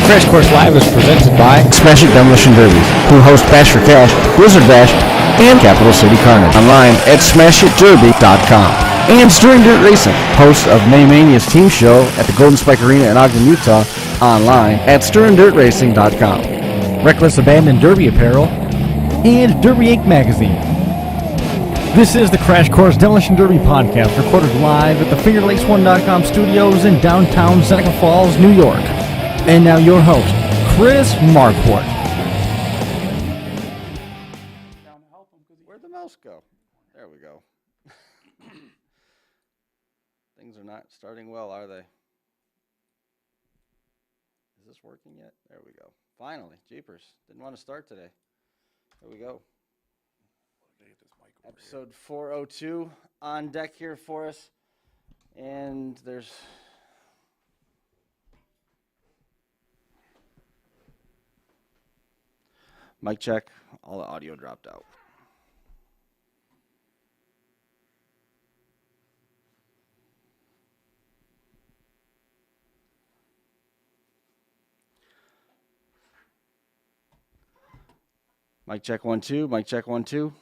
Crash Course Live is presented by Smash It Demolition Derby, who host Bash for Cash, Blizzard Bash, and Capital City Carnage. Online at SmashItDerby.com. And Stirring Dirt Racing, host of Maymania's team show at the Golden Spike Arena in Ogden, Utah. Online at StirringDirtRacing.com. Reckless Abandon Derby Apparel and Derby Inc. Magazine. This is the Crash Course Demolition Derby podcast, recorded live at the FingerLakes1.com studios in downtown Seneca Falls, New York. And now your host, Chris Marquardt. Where'd the mouse go? There we go. Things are not starting well, are they? Is this working yet? There we go. Finally, jeepers. Didn't want to start today. There we go. Episode 402 on deck here for us. And there's... Mic check. All the audio dropped out. Mic check 1 2. Mic check 1 2.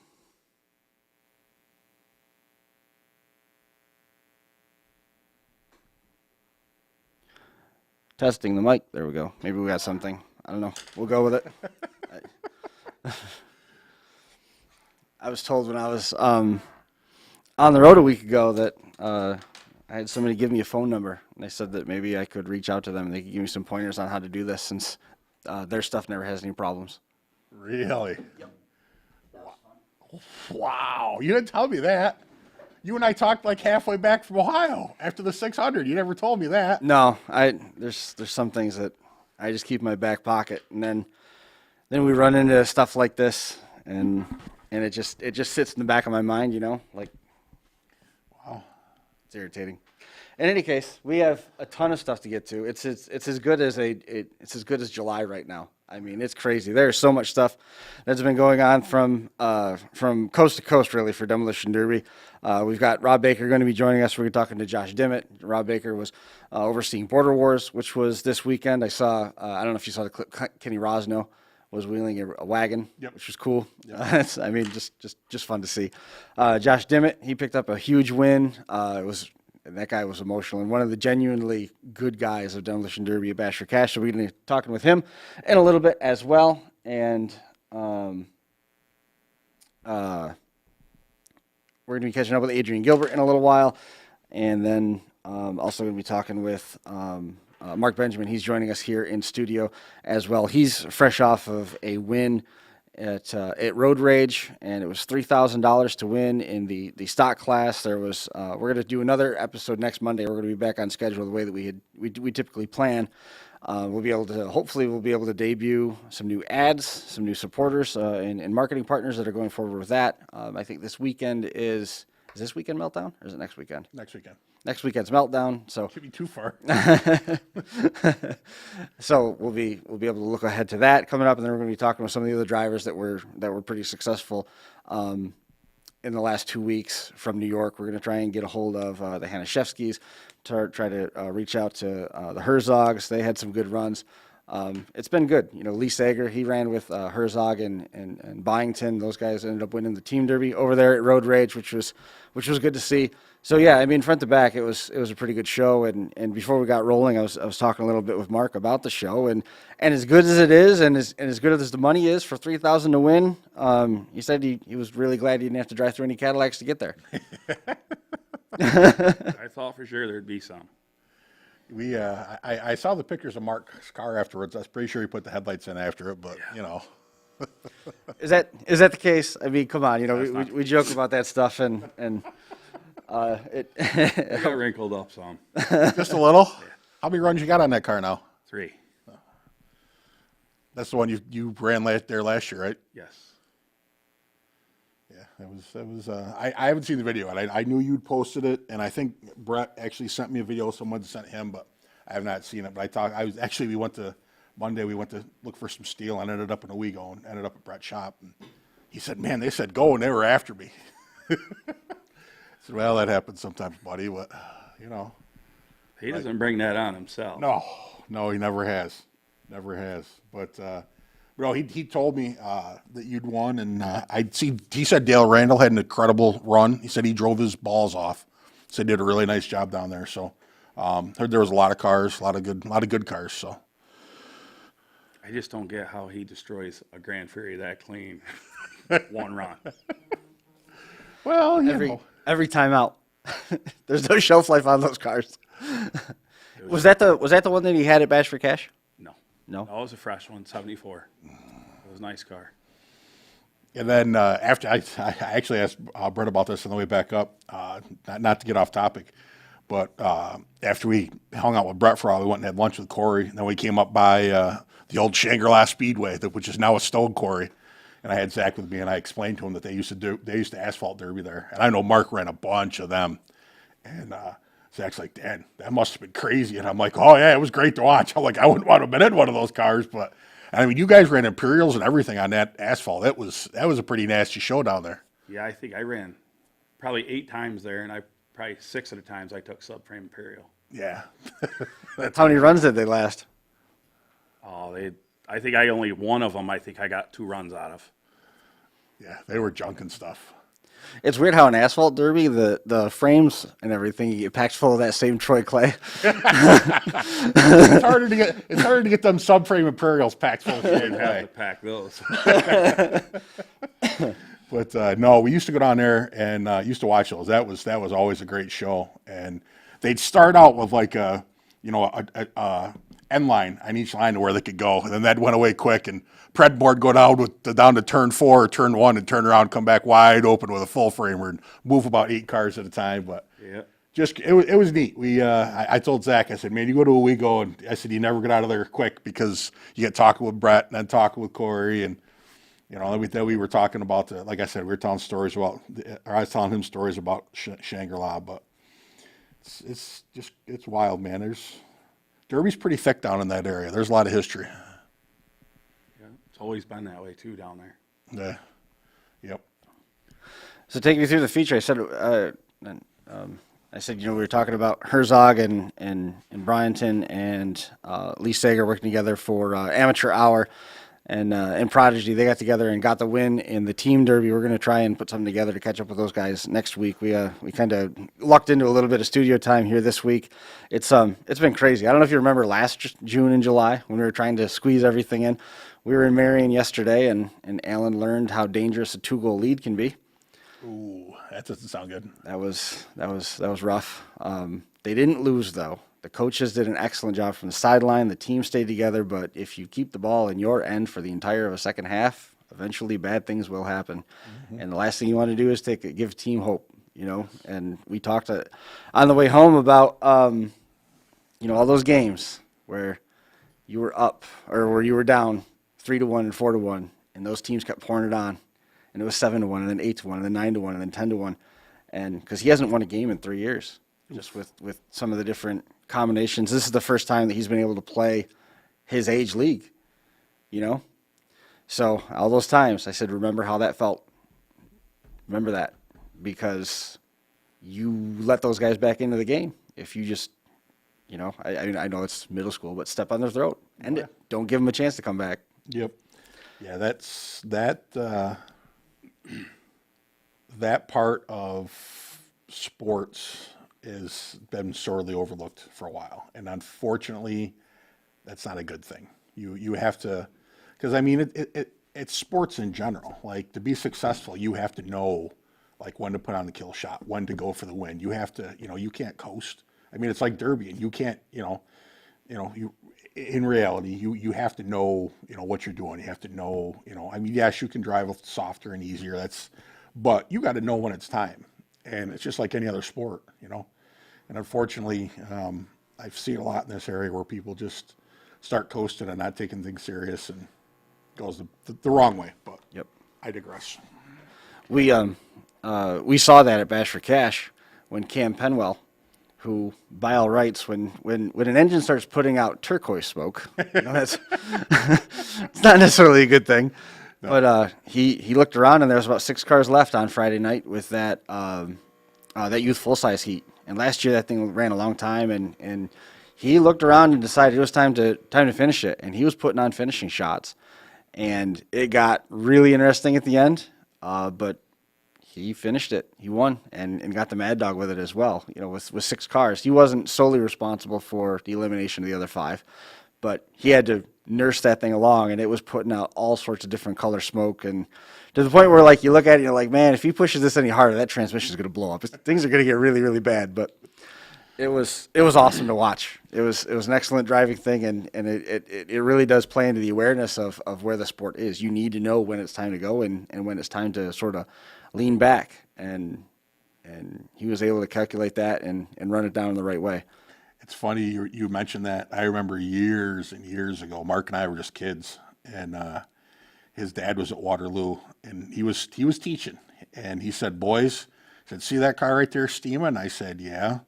Testing the mic. There we go. Maybe we got something. I don't know. We'll go with it. I was told when I was on the road a week ago that I had somebody give me a phone number, and they said that maybe I could reach out to them and they could give me some pointers on how to do this, since their stuff never has any problems. Really? Yep. Wow. You didn't tell me that. You and I talked like halfway back from Ohio after the 600. You never told me that. No, there's some things that I just keep in my back pocket, and then we run into stuff like this, and it just sits in the back of my mind, you know, like, wow, it's irritating. In any case, we have a ton of stuff to get to. It's as good as July right now. I mean, it's crazy. There's so much stuff that's been going on from coast to coast, really, for Demolition Derby. We've got Rob Baker going to be joining us. We're going to be talking to Josh Dimmitt. Rob Baker was overseeing Border Wars, which was this weekend. I saw, I don't know if you saw the clip, Kenny Rosno was wheeling a wagon, yep, which was cool. Yep. I mean, just fun to see. Josh Dimmitt, he picked up a huge win. That guy was emotional, and one of the genuinely good guys of Demolition Derby at Bash for Cash. So we're going to be talking with him in a little bit as well. And we're going to be catching up with Adrian Gilbert in a little while. And then also going to be talking with Mark Benjamin. He's joining us here in studio as well. He's fresh off of a win at Road Rage, and it was $3,000 to win in the stock class. There was we're going to do another episode next Monday. We're going to be back on schedule the way that we typically plan. We'll be able to debut some new ads, some new supporters, and marketing partners that are going forward with that. I think this weekend is this weekend Meltdown, or is it next weekend? Next weekend. Next weekend's Meltdown, so should be too far. So we'll be able to look ahead to that coming up, and then we're going to be talking with some of the other drivers that were pretty successful in the last 2 weeks from New York. We're going to try and get a hold of the Hanashevskys, to try to reach out to the Herzogs. They had some good runs. It's been good. You know, Lee Sager, he ran with Herzog and Byington. Those guys ended up winning the team derby over there at Road Rage, which was good to see. So yeah, I mean, front to back, it was a pretty good show. And before we got rolling, I was talking a little bit with Mark about the show, and as good as it is, and as good as the money is for $3,000 to win, he said he was really glad he didn't have to drive through any Cadillacs to get there. I thought for sure there'd be some. I saw the pictures of Mark's car afterwards. I was pretty sure he put the headlights in after it, but you know. Is that the case? I mean, come on, you know, we joke about that stuff, and it got wrinkled up some. Just a little. Yeah. How many runs you got on that car now? 3. Oh. That's the one you ran there last year, right? Yes. Yeah, it was. I haven't seen the video, and I knew you'd posted it, and I think Brett actually sent me a video. Someone sent him, but I have not seen it. But we went to Monday. We went to look for some steel, and ended up in Owego, and ended up at Brett's shop. And he said, "Man, they said go, and they were after me." I said, "Well, that happens sometimes, buddy. But you know." He doesn't bring that on himself. No, he never has. Never has. But no, he told me that you'd won, and he said Dale Randall had an incredible run. He said he drove his balls off. Said he did a really nice job down there. So heard there was a lot of cars, a lot of good cars. So I just don't get how he destroys a Grand Prix that clean. One run. well, Every time out. There's no shelf life on those cars. Was that the one that he had at Bash for Cash? No. No. That was a fresh one, 74. It was a nice car. And then after I actually asked Brett about this on the way back up, not to get off topic, but after we hung out with Brett for a while, we went and had lunch with Corey. And then we came up by the old Shangri-La Speedway, which is now a Stone Quarry. And I had Zach with me, and I explained to him that they used to asphalt derby there. And I know Mark ran a bunch of them. And Zach's like, "Dad, that must have been crazy." And I'm like, "Oh yeah, it was great to watch." I'm like, "I wouldn't want to have been in one of those cars, but I mean, you guys ran Imperials and everything on that asphalt. That was a pretty nasty show down there." Yeah, I think I ran probably 8 times there, and probably 6 of the times I took subframe Imperial. Yeah. How many runs did they last? Oh, I think I only one of them. I think I got 2 runs out of. Yeah, they were junk and stuff. It's weird how in asphalt derby the frames and everything you get packed full of that same Troy clay. It's harder to get them subframe Imperials packed full of I shit. didn't have to pack those. But no, we used to go down there and used to watch those. That was always a great show. And they'd start out with like a end line on each line to where they could go, and then that went away quick. And Predboard go down to turn 4 or turn 1 and turn around, come back wide open with a full framer and move about 8 cars at a time. But Yeah. just it was neat. I told Zach, I said, "Man, you go to a WeGo," and I said, "You never get out of there quick because you get talking with Brett and then talking with Corey, and then we were talking about like I said, we were telling stories about, or I was telling him stories about Shangri-La, but it's wild, man. Derby's pretty thick down in that area. There's a lot of history. Yeah. It's always been that way too down there. Yeah. Yep. So take me through the feature. I said, we were talking about Herzog and Bryanton and Lee Sager working together for Amateur Hour, and Prodigy. They got together and got the win in the team derby. We're going to try and put something together to catch up with those guys next week. We kind of lucked into a little bit of studio time here this week. It's been crazy. I don't know if you remember last June and July when we were trying to squeeze everything in. We were in Marion yesterday, and Alan learned how dangerous a 2-goal lead can be. Ooh, that doesn't sound good. That was rough. They didn't lose though. The coaches did an excellent job from the sideline. The team stayed together, but if you keep the ball in your end for the entire of a second half, eventually bad things will happen. Mm-hmm. And the last thing you want to do is give team hope, And we talked on the way home about all those games where you were up or where you were down 3-1 and 4-1, and those teams kept pouring it on. And it was 7-1, and then 8-1, and then 9-1, and then 10-1, and because he hasn't won a game in 3 years, just with some of the different combinations. This is the first time that he's been able to play his age league, So all those times, I said, remember how that felt. Remember that, because you let those guys back into the game. If you just, I know it's middle school, but step on their throat, end it. Don't give them a chance to come back. Yep. Yeah, that part of sports has been sorely overlooked for a while, and unfortunately, that's not a good thing. You have to, because I mean it's sports in general. Like, to be successful, you have to know like when to put on the kill shot, when to go for the win. You have to, you can't coast. I mean, it's like derby, and you can't, you in reality, you have to know, what you're doing. You have to know, I mean, yes, you can drive softer and easier. But you got to know when it's time, and it's just like any other sport, And unfortunately, I've seen a lot in this area where people just start coasting and not taking things serious, and goes the wrong way. But Yep. I digress. We saw that at Bash for Cash when Cam Penwell, who, by all rights, when an engine starts putting out turquoise smoke, that's it's not necessarily a good thing. No. But he looked around, and there was about 6 cars left on Friday night with that youth full size heat. And last year that thing ran a long time, and he looked around and decided it was time to finish it, and he was putting on finishing shots, and it got really interesting at the end. But he finished it. He won and got the Mad Dog with it as well. You know, with 6 cars, he wasn't solely responsible for the elimination of the other 5, but he had to nurse that thing along, and it was putting out all sorts of different color smoke, and to the point where like you look at it, and you're like, man, if he pushes this any harder, that transmission is going to blow up. Things are going to get really, really bad. But it was awesome to watch. It was an excellent driving thing, and it really does play into the awareness of where the sport is. You need to know when it's time to go and when it's time to sort of lean back, and he was able to calculate that and run it down in the right way. It's funny you mentioned that. I remember years and years ago, Mark and I were just kids, and his dad was at Waterloo, and he was teaching, and he said, "Boys," he said, "see that car right there steaming?" I said, "Yeah."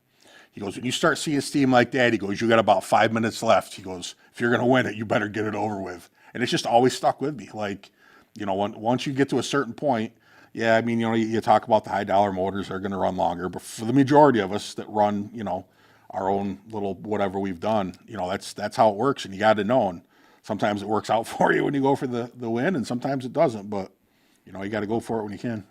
He goes, "When you start seeing steam like that," he goes, "you got about 5 minutes left." He goes, "If you're going to win it, you better get it over with." And it's just always stuck with me. Like, you know, once you get to a certain point, yeah, I mean, you know, you talk about the high dollar motors are going to run longer, but for the majority of us that run, you know, our own little whatever we've done, you know, that's how it works, and you got to know. And sometimes it works out for you when you go for the win, and sometimes it doesn't. But you know, you got to go for it when you can.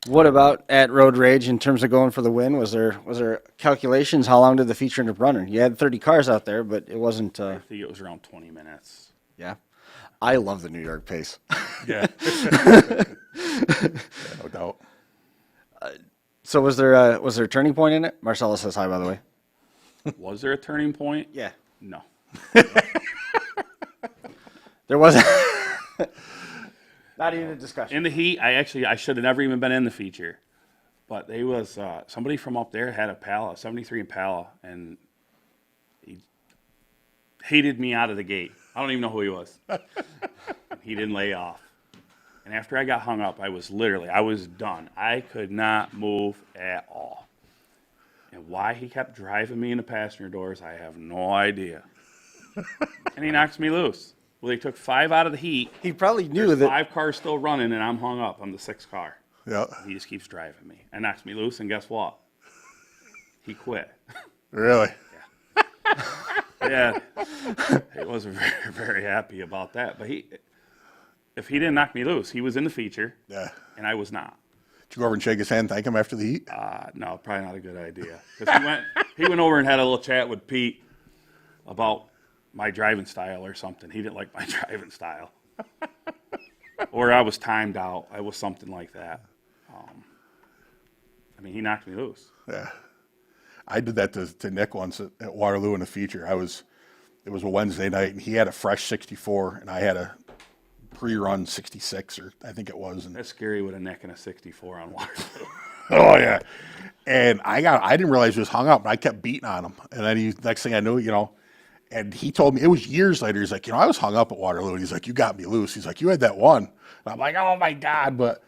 What about at Road Rage in terms of going for the win? Was there calculations? How long did the feature end up running? You had 30 cars out there, but it wasn't. I think it was around 20 minutes. Yeah, I love the New York pace. Yeah, no doubt. So was there a turning point in it? Marcella says hi, by the way. Was there a turning point? Yeah, No. there wasn't. Not even a discussion. In the heat, I should have never even been in the feature. But they was somebody from up there had a Impala, 73 Impala, and he hated me out of the gate. I don't even know who he was. He didn't lay off. And after I got hung up, I was done. I could not move at all. And why he kept driving me in the passenger doors, I have no idea. And he knocks me loose. Well, they took 5 out of the heat. He probably knew There's that. 5 cars still running, and I'm hung up. I'm the 6th car. Yeah, He just keeps driving me. And knocks me loose, and guess what? He quit. really. Yeah. He wasn't very, very happy about that. But if he didn't knock me loose, he was in the feature, Yeah. and I was not. Did you go over and shake his hand, thank him after the heat? No, probably not a good idea. Because he went over and had a little chat with Pete about my driving style or something. He didn't like my driving style. Or I was timed out. I was something like that. I mean, he knocked me loose. Yeah. I did that to Nick once at Waterloo in a feature. It was a Wednesday night, and he had a fresh 64, and I had a pre-run 66, or I think it was. And That's scary with a neck and a 64 on Waterloo. oh yeah, and I didn't realize he was hung up, and I kept beating on him. And then next thing I knew, you know, and he told me, it was years later, he's like, you know, I was hung up at Waterloo, and he's like, you got me loose. He's like, you had that one. And I'm like, oh my God, but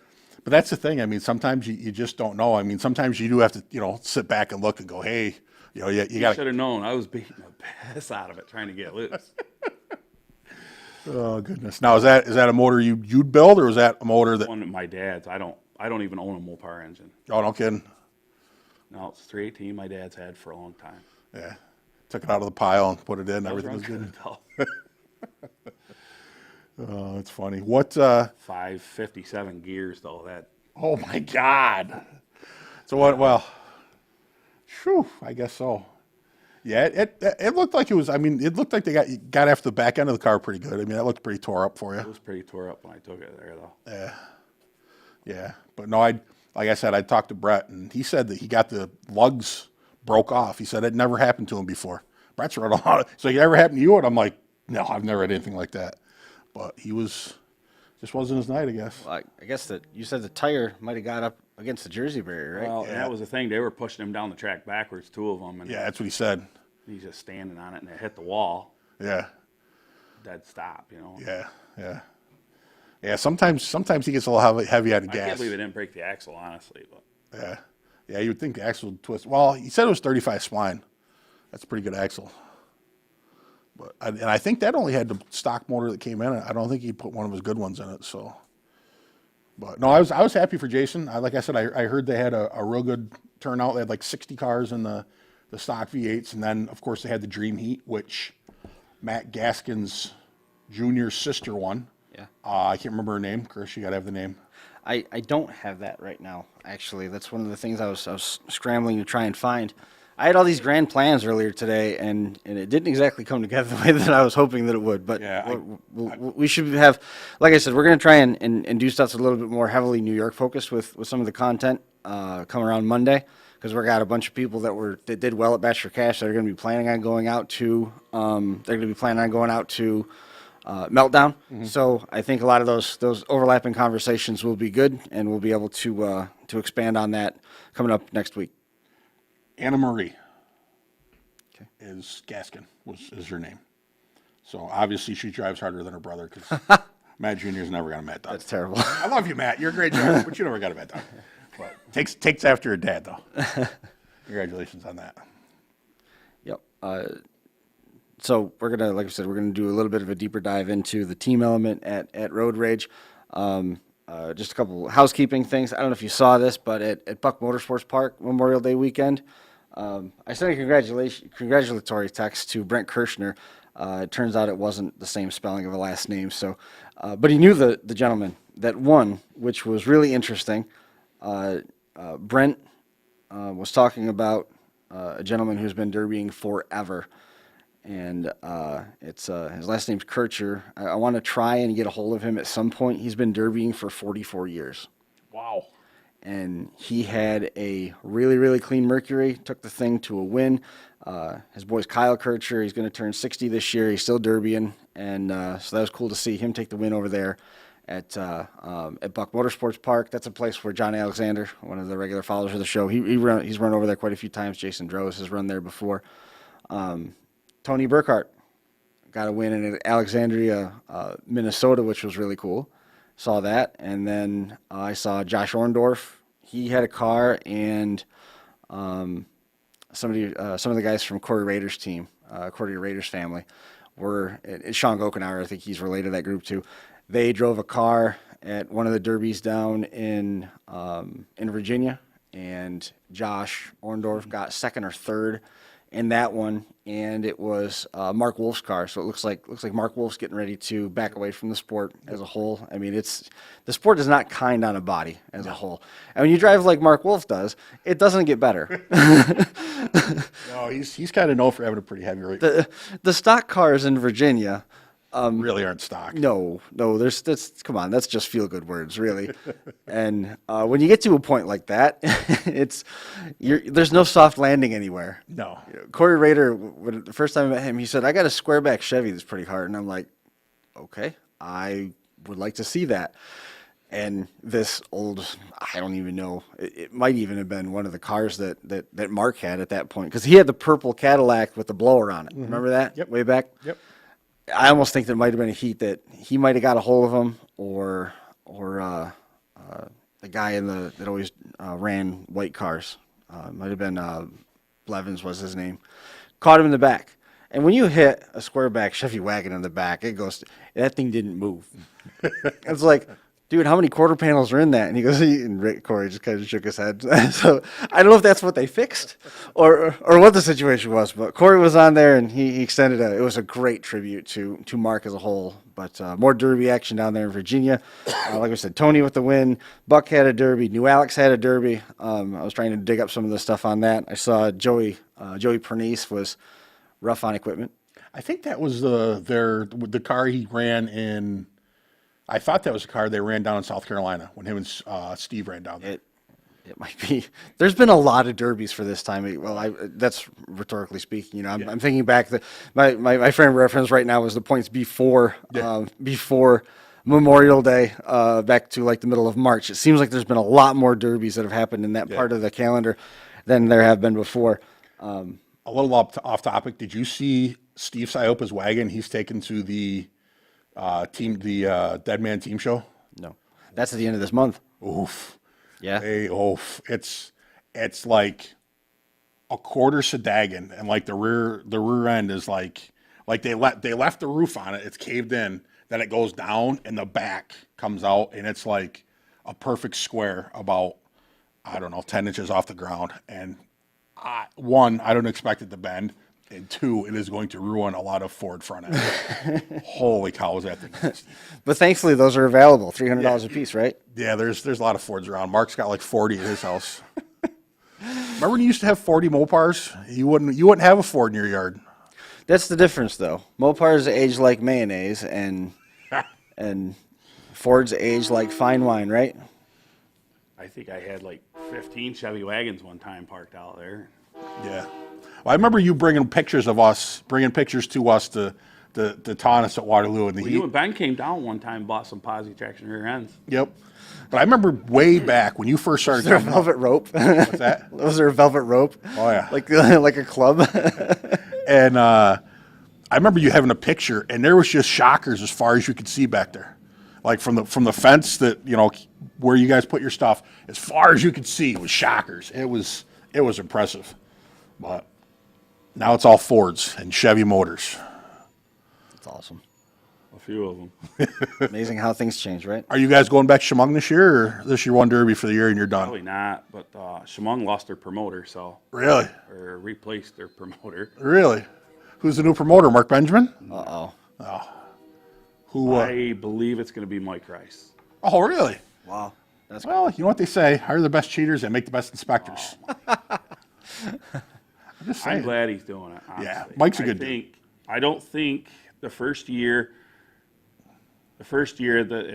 that's the thing. I mean, sometimes you just don't know. I mean, sometimes you do have to, you know, sit back and look and go, hey, you know, you got to. Should have known. I was beating the piss out of it trying to get loose. Oh goodness! Now is that a motor you'd build, or was that a motor that? One of my dad's. I don't even own a Mopar engine. Oh, no kidding. No, it's 318 my dad's had for a long time. Yeah, took it out of the pile and put it in. Those Everything was runs good. though. Oh, it's funny. What? 557 gears though. That Oh my God! So what? Well, phew, I guess so. Yeah, it looked like it was. I mean, it looked like they got after the back end of the car pretty good. I mean, that looked pretty tore up for it you. was pretty tore up when I took it there though. Yeah, but no, like I said, I talked to Brett, and he said that he got the lugs broke off. He said it never happened to him before. Brett's read a lot of, so it ever happened to you? And I'm like, no, I've never had anything like that. But just wasn't his night, I guess. Well, I guess that you said the tire might have got up against the Jersey barrier, right? Well, and that was the thing. They were pushing him down the track backwards, 2 of them, and Yeah, that's what he said. he's just standing on it, and it hit the wall. Yeah, Dead stop, you know. yeah. Sometimes he gets a little heavy out of I gas. can't believe it didn't break the axle, honestly. But Yeah, you would think the axle would twist. Well, he said it was 35 spline. That's a pretty good axle. But and I think that only had the stock motor that came in it. I don't think he put one of his good ones in it. So, but no, I was happy for Jason. Like I said, I heard they had a real good turnout. They had like 60 cars in the the stock V8s, and then of course they had the Dream Heat, which Matt Gaskin's junior sister won. Yeah. I can't remember her name. Chris, you gotta have the name. I don't have that right now, actually. That's one of the things I was scrambling to try and find. I had all these grand plans earlier today, and it didn't exactly come together the way that I was hoping that it would. But Yeah, we should have, like I said, we're going to try and do stuff that's a little bit more heavily New York focused with some of the content coming around Monday, because we've got a bunch of people that did well at Bachelor Cash that are going to be planning on going out to Meltdown. So I think a lot of those overlapping conversations will be good, and we'll be able to expand on that coming up next week. Anna Marie Okay. is Gaskin is her name. So obviously she drives harder than her brother because Matt Jr.'s never got a Matt dog. That's terrible. I love you, Matt. You're a great driver, but you never got a Matt dog. But takes after her dad, though. Congratulations on that. Yep. So we're gonna, like I said, we're gonna do a little bit of a deeper dive into the team element at Road Rage. Just a couple housekeeping things. I don't know if you saw this, but at Buck Motorsports Park Memorial Day weekend, I sent a congratulatory text to Brent Kirshner. It turns out it wasn't the same spelling of a last name. So, but he knew the gentleman that won, which was really interesting. Brent was talking about a gentleman who's been derbying forever. And it's his last name's Kircher. I want to try and get a hold of him at some point. He's been derbying for 44 years. Wow. And he had a really, really clean Mercury, took the thing to a win. His boy's Kyle Kircher. He's going to turn 60 this year. He's still derbying. And so that was cool to see him take the win over there at Buck Motorsports Park. That's a place where John Alexander, one of the regular followers of the show, he's run over there quite a few times. Jason Droz has run there before. Tony Burkhart got a win in Alexandria, Minnesota, which was really cool. Saw that. And then I saw Josh Orndorff. He had a car, and some of the guys from Corey Rader's team, Corey Rader's family, were Sean Gokenauer. I think he's related to that group too. They drove a car at one of the derbies down in Virginia, and Josh Orndorff got second or third in that one, and it was Mark Wolf's car. So it looks like Mark Wolf's getting ready to back away from the sport as a whole. I mean, the sport is not kind on a body as a whole. And when you drive like Mark Wolf does, it doesn't get better. No, he's kind of known for having a pretty heavy rate. The stock cars in Virginia really aren't stock. No, come on, that's just feel good words, really. And when you get to a point like that, there's no soft landing anywhere. No. Corey Rader, the first time I met him, he said, "I got a square back Chevy that's pretty hard," and I'm like, "Okay, I would like to see that." And this old, I don't even know, it might even have been one of the cars that Mark had at that point, because he had the purple Cadillac with the blower on it. Mm-hmm. Remember that? Yep. Way back? Yep. I almost think there might have been a heat that he might have got a hold of him, or the guy that always ran white cars, might have been Blevins was his name, caught him in the back. And when you hit a square back Chevy wagon in the back, that thing didn't move. It's like, dude, how many quarter panels are in that? And he goes, and Corey just kind of shook his head. So I don't know if that's what they fixed or what the situation was, but Corey was on there, and he extended it was a great tribute to Mark as a whole. But more derby action down there in Virginia. Like I said, Tony with the win. Buck had a derby. New Alex had a derby. I was trying to dig up some of the stuff on that. I saw Joey Pernice was rough on equipment. I think that was the car he ran in. I thought that was the car they ran down in South Carolina when him and Steve ran down there. It might be. There's been a lot of derbies for this time. Well, that's rhetorically speaking. You know, I'm thinking back that my frame of reference right now is the points before Memorial Day, back to like the middle of March. It seems like there's been a lot more derbies that have happened in that part of the calendar than there have been before. A little off topic. Did you see Steve Siopa's wagon? He's taken to the Dead Man Team Show. No, that's at the end of this month. Oof. Yeah. It's like a quarter sedagon, and like the rear end is like they left the roof on it. It's caved in. Then it goes down, and the back comes out, and it's like a perfect square, about 10 inches off the ground. And One, I don't expect it to bend, and two, it is going to ruin a lot of Ford front ends. Holy cow, is that thing nasty. But thankfully, those are available, $300 a piece, right? Yeah, there's a lot of Fords around. Mark's got like 40 at his house. Remember when you used to have 40 Mopars? You wouldn't have a Ford in your yard. That's the difference, though. Mopars age like mayonnaise, and Fords age like fine wine, right? I think I had like 15 Chevy wagons one time parked out there. Yeah. Well, I remember you bringing pictures to us to taunt us at Waterloo in the Well, heat. you and Ben came down one time and bought some posi traction rear ends. Yep. But I remember way back when you first started Was there a coming up. velvet rope? What's that? Was there a velvet rope? Oh, yeah. Like a club? And I remember you having a picture, and there was just shockers as far as you could see back there. Like from the fence that, where you guys put your stuff, as far as you could see was shockers. It was impressive. But now it's all Fords and Chevy motors. That's awesome. A few of them. Amazing how things change, right? Are you guys going back to Chemung this year, or this your one derby for the year and you're done? Probably not, but Chemung lost their promoter, Really? or replaced their promoter. Really? Who's the new promoter? Mark Benjamin? Uh-oh. Who? I believe it's going to be Mike Rice. Oh, really? Wow. That's Well, you know what they say: hire the best cheaters and make the best inspectors. I'm just saying. I'm glad he's doing it. Honestly. Yeah, Mike's a good dude. I don't think the first year that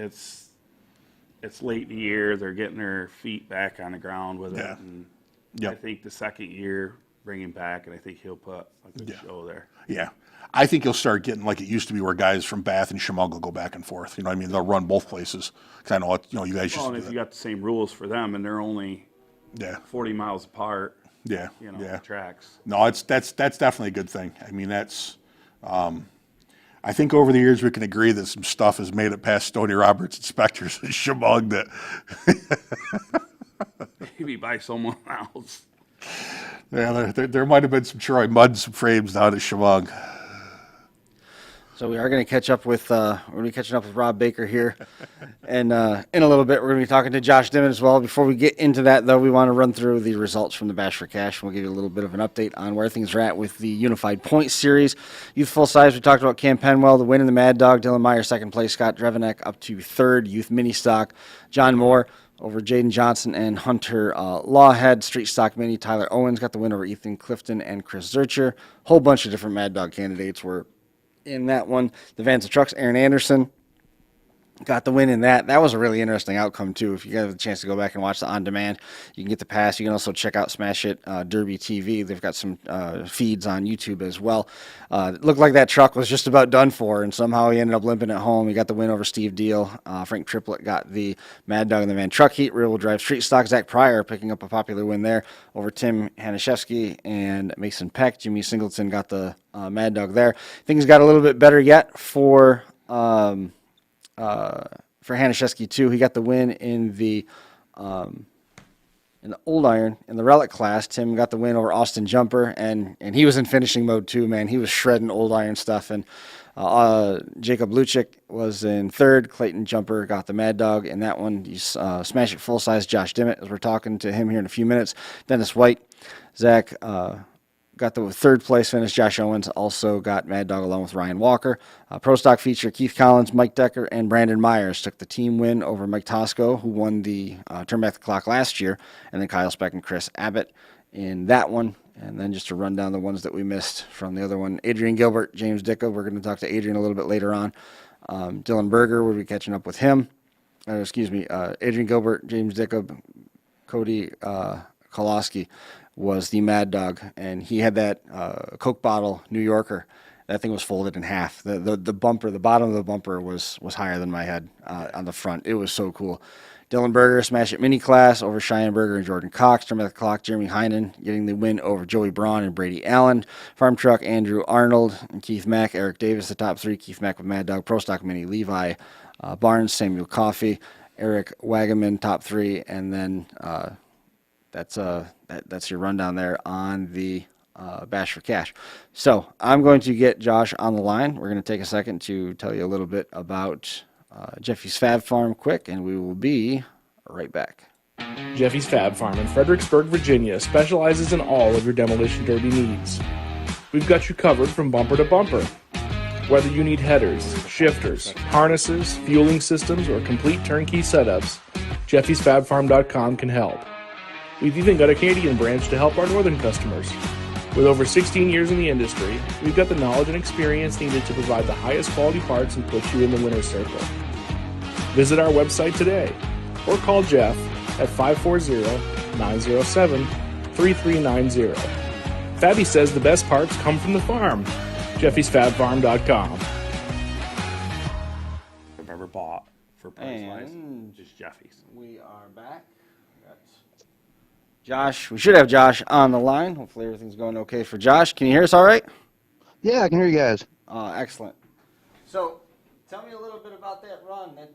it's late in the year, they're getting their feet back on the ground with Yeah. it. And Yep. I think the second year, bring him back, and I think he'll put a good show there. Yeah. I think you'll start getting like it used to be, where guys from Bath and Chemung will go back and forth. You know what I mean? They'll run both places. Because I know, you guys Well, used and to if do you that. got the same rules for them, and they're only Yeah. 40 miles apart, Yeah. the tracks. No, that's definitely a good thing. I mean, that's. I think over the years we can agree that some stuff has made it past Stoney Roberts inspectors in Chemung that. Maybe by someone else. Yeah, there might have been some Troy mud, some frames down at Chemung. So we are going to catch up with Rob Baker here, and in a little bit we're going to be talking to Josh Dimmitt as well. Before we get into that, though, we want to run through the results from the Bash for Cash. We'll give you a little bit of an update on where things are at with the Unified Points Series. Youth full size, we talked about Cam Penwell, the win in the Mad Dog. Dylan Meyer, second place. Scott Drevenek up to third. Youth Mini Stock, John Moore over Jaden Johnson and Hunter Lawhead. Street Stock Mini, Tyler Owens got the win over Ethan Clifton and Chris Zurcher. Whole bunch of different Mad Dog candidates were in that one. The Vans of Trucks, Aaron Anderson got the win in that. That was a really interesting outcome, too. If you have a chance to go back and watch the on-demand, you can get the pass. You can also check out Smash It Derby TV. They've got some feeds on YouTube as well. It looked like that truck was just about done for, and somehow he ended up limping at home. He got the win over Steve Deal. Frank Triplett got the Mad Dog in the Van Truck Heat. Rear-wheel drive street stock. Zach Pryor picking up a popular win there over Tim Hanaszewski and Mason Peck. Jimmy Singleton got the Mad Dog there. Things got a little bit better yet for Hanaszewski too. He got the win in the Old Iron in the Relic class. Tim got the win over Austin Jumper, and he was in finishing mode too, man. He was shredding Old Iron stuff, and Jacob Luchik was in third. Clayton Jumper got the Mad Dog in that one. You Smash It full size. Josh Dimmitt, as we're talking to him here in a few minutes. Dennis White, Zach got the third place finish. Josh Owens also got Mad Dog along with Ryan Walker. Pro Stock feature Keith Collins, Mike Decker, and Brandon Myers took the team win over Mike Tosco, who won the Turn Back the Clock last year, and then Kyle Speck and Chris Abbott in that one. And then just to run down the ones that we missed from the other one, Adrian Gilbert, James Dicko. We're going to talk to Adrian a little bit later on. Dylan Berger, we'll be catching up with him. Adrian Gilbert, James Dicko, Cody Koloski was the Mad Dog, and he had that Coke bottle New Yorker. That thing was folded in half. The bumper, the bottom of the bumper was higher than my head on the front. It was so cool. Dylan Berger, Smash It Mini Class over Cheyenne Berger and Jordan Cox. Turn Back the Clock, Jeremy Heinen getting the win over Joey Braun and Brady Allen. Farm Truck, Andrew Arnold and Keith Mack. Eric Davis, the top three. Keith Mack with Mad Dog. Pro Stock Mini, Levi Barnes, Samuel Coffey, Eric Wagaman, top three. And then that's your rundown there on the Bash for Cash. So I'm going to get Josh on the line. We're going to take a second to tell you a little bit about Jeffy's Fab Farm quick, and we will be right back. Jeffy's Fab Farm in Fredericksburg, Virginia specializes in all of your demolition derby needs. We've got you covered from bumper to bumper. Whether you need headers, shifters, harnesses, fueling systems, or complete turnkey setups, Jeffy'sFabFarm.com can help. We've even got a Canadian branch to help our northern customers. With over 16 years in the industry, we've got the knowledge and experience needed to provide the highest quality parts and put you in the winner's circle. Visit our website today or call Jeff at 540-907-3390. Fabby says the best parts come from the farm. Jeffy'sFabFarm.com. I've ever bought for price wise, And just Jeffy's. we are back. Got Josh, we should have Josh on the line. Hopefully everything's going okay for Josh. Can you hear us all right? Yeah, I can hear you guys. Excellent. So, tell me a little bit about that run. That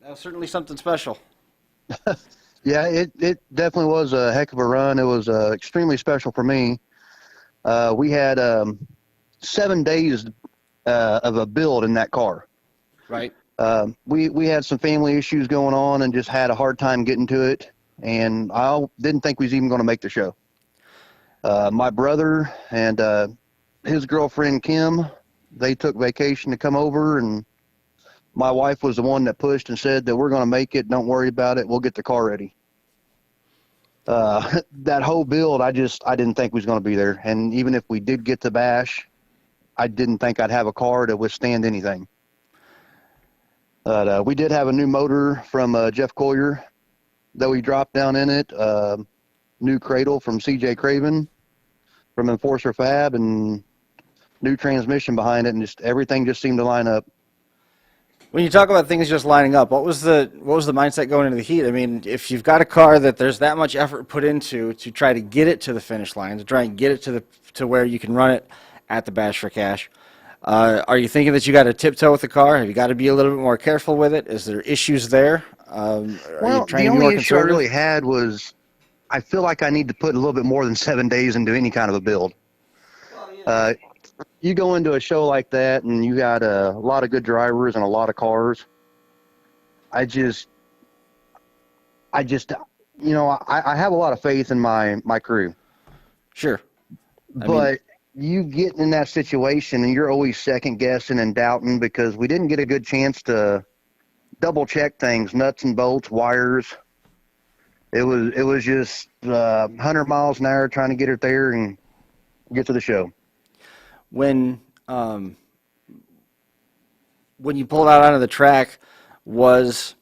was certainly something special. Yeah, it definitely was a heck of a run. It was extremely special for me. We had 7 days of a build in that car. Right. We had some family issues going on and just had a hard time getting to it. And I didn't think we was even going to make the show. My brother and his girlfriend, Kim, they took vacation to come over, and my wife was the one that pushed and said that we're going to make it. Don't worry about it. We'll get the car ready. That whole build, I didn't think we was going to be there. And even if we did get to Bash, I didn't think I'd have a car to withstand anything. But we did have a new motor from Jeff Collier that we dropped down in it. New cradle from CJ Craven from Enforcer Fab, and new transmission behind it, and just everything just seemed to line up. When you talk about things just lining up, what was the mindset going into the heat? I mean, if you've got a car that there's that much effort put into to try to get it to the finish line, to try and get it to where you can run it at the Bash for Cash, are you thinking that you got to tiptoe with the car? Have you got to be a little bit more careful with it? Is there issues there? Are Well, you trying the to be more only issue I conservative? really had was I feel like I need to put a little bit more than 7 days into any kind of a build. You go into a show like that and you got a lot of good drivers and a lot of cars. I just, I have a lot of faith in my crew. Sure. But you get in that situation and you're always second guessing and doubting because we didn't get a good chance to double check things, nuts and bolts, wires. It was just 100 miles an hour trying to get it there and get to the show. When you pulled out onto the track, was